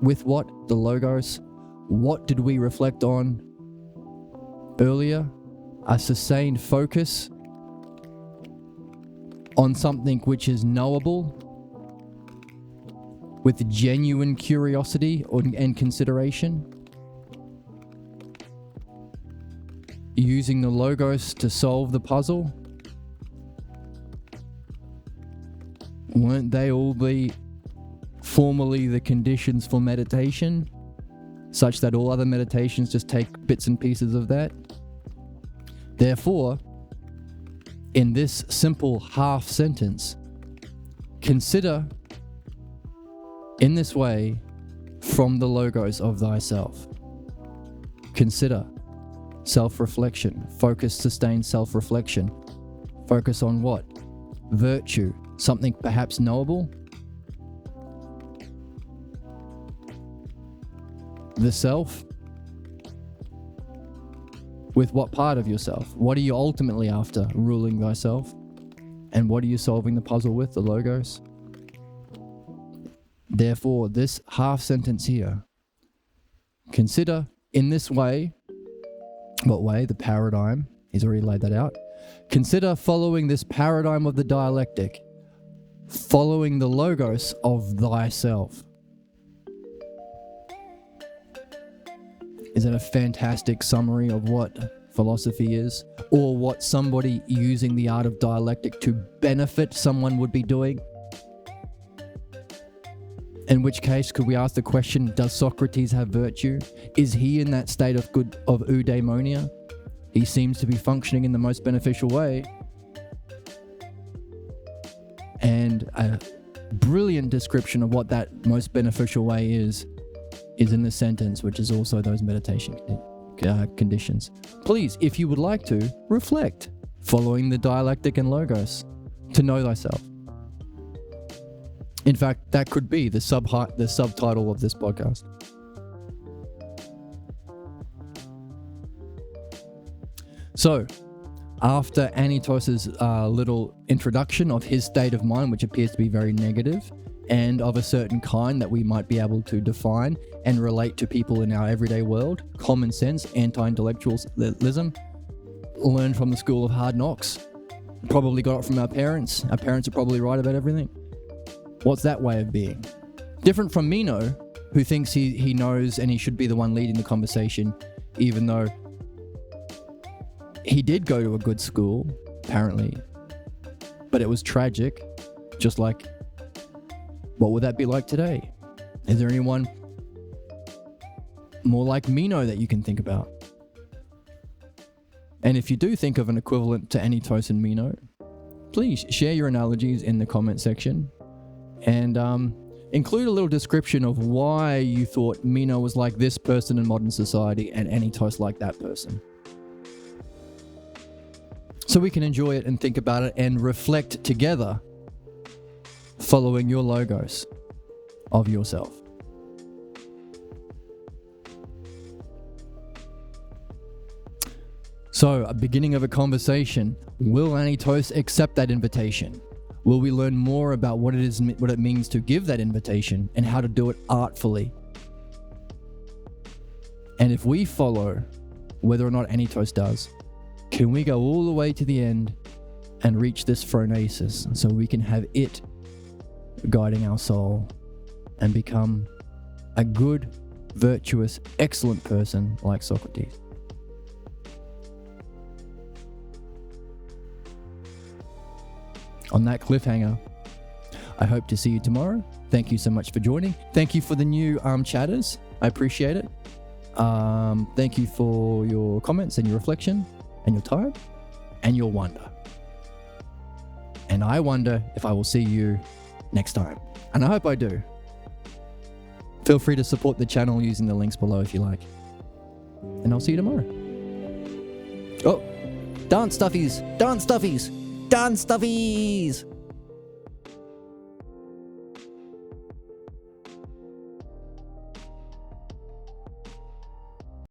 With what? The logos. What did we reflect on earlier? A sustained focus on something which is knowable with genuine curiosity and consideration. Using the logos to solve the puzzle. Weren't they all formerly the conditions for meditation, such that all other meditations just take bits and pieces of that? Therefore, in this simple half sentence, consider in this way from the logos of thyself. Consider self-reflection, focus, sustained self-reflection. Focus on what? Virtue, something perhaps knowable. The self. With what part of yourself? What are you ultimately after? Ruling thyself. And what are you solving the puzzle with? The logos. Therefore, this half sentence here, consider in this way. What way? The paradigm. He's already laid that out. Consider following this paradigm of the dialectic, following the logos of thyself. Is that a fantastic summary of what philosophy is? Or what somebody using the art of dialectic to benefit someone would be doing? In which case, could we ask the question, does Socrates have virtue? Is he in that state of eudaimonia? He seems to be functioning in the most beneficial way. And a brilliant description of what that most beneficial way is in the sentence, which is also those meditation conditions. Please, if you would like to, reflect, following the dialectic and logos, to know thyself. In fact, that could be the subtitle of this podcast. So, after Anytos' little introduction of his state of mind, which appears to be very negative, and of a certain kind that we might be able to define and relate to people in our everyday world, common sense, anti-intellectualism, learned from the school of hard knocks, probably got it from our parents. Our parents are probably right about everything. What's that way of being? Different from Meno, who thinks he knows and he should be the one leading the conversation, even though he did go to a good school, apparently, but it was tragic. Just like, what would that be like today? Is there anyone more like Meno that you can think about? And if you do think of an equivalent to Anytos and Meno, please share your analogies in the comment section, and include a little description of why you thought Meno was like this person in modern society and Anytos like that person. So we can enjoy it and think about it and reflect together, following your logos of yourself. So, a beginning of a conversation. Will Anytos accept that invitation? Will we learn more about what it means to give that invitation and how to do it artfully? And if we follow, whether or not Anytos does, can we go all the way to the end and reach this phronesis so we can have it guiding our soul and become a good, virtuous, excellent person like Socrates? On that cliffhanger, I hope to see you tomorrow. Thank you so much for joining. Thank you for the new chatters. I appreciate it. Thank you for your comments and your reflection and your time and your wonder. And I wonder if I will see you next time. And I hope I do. Feel free to support the channel using the links below if you like. And I'll see you tomorrow. Oh, dance stuffies, dance stuffies, dance stuffies.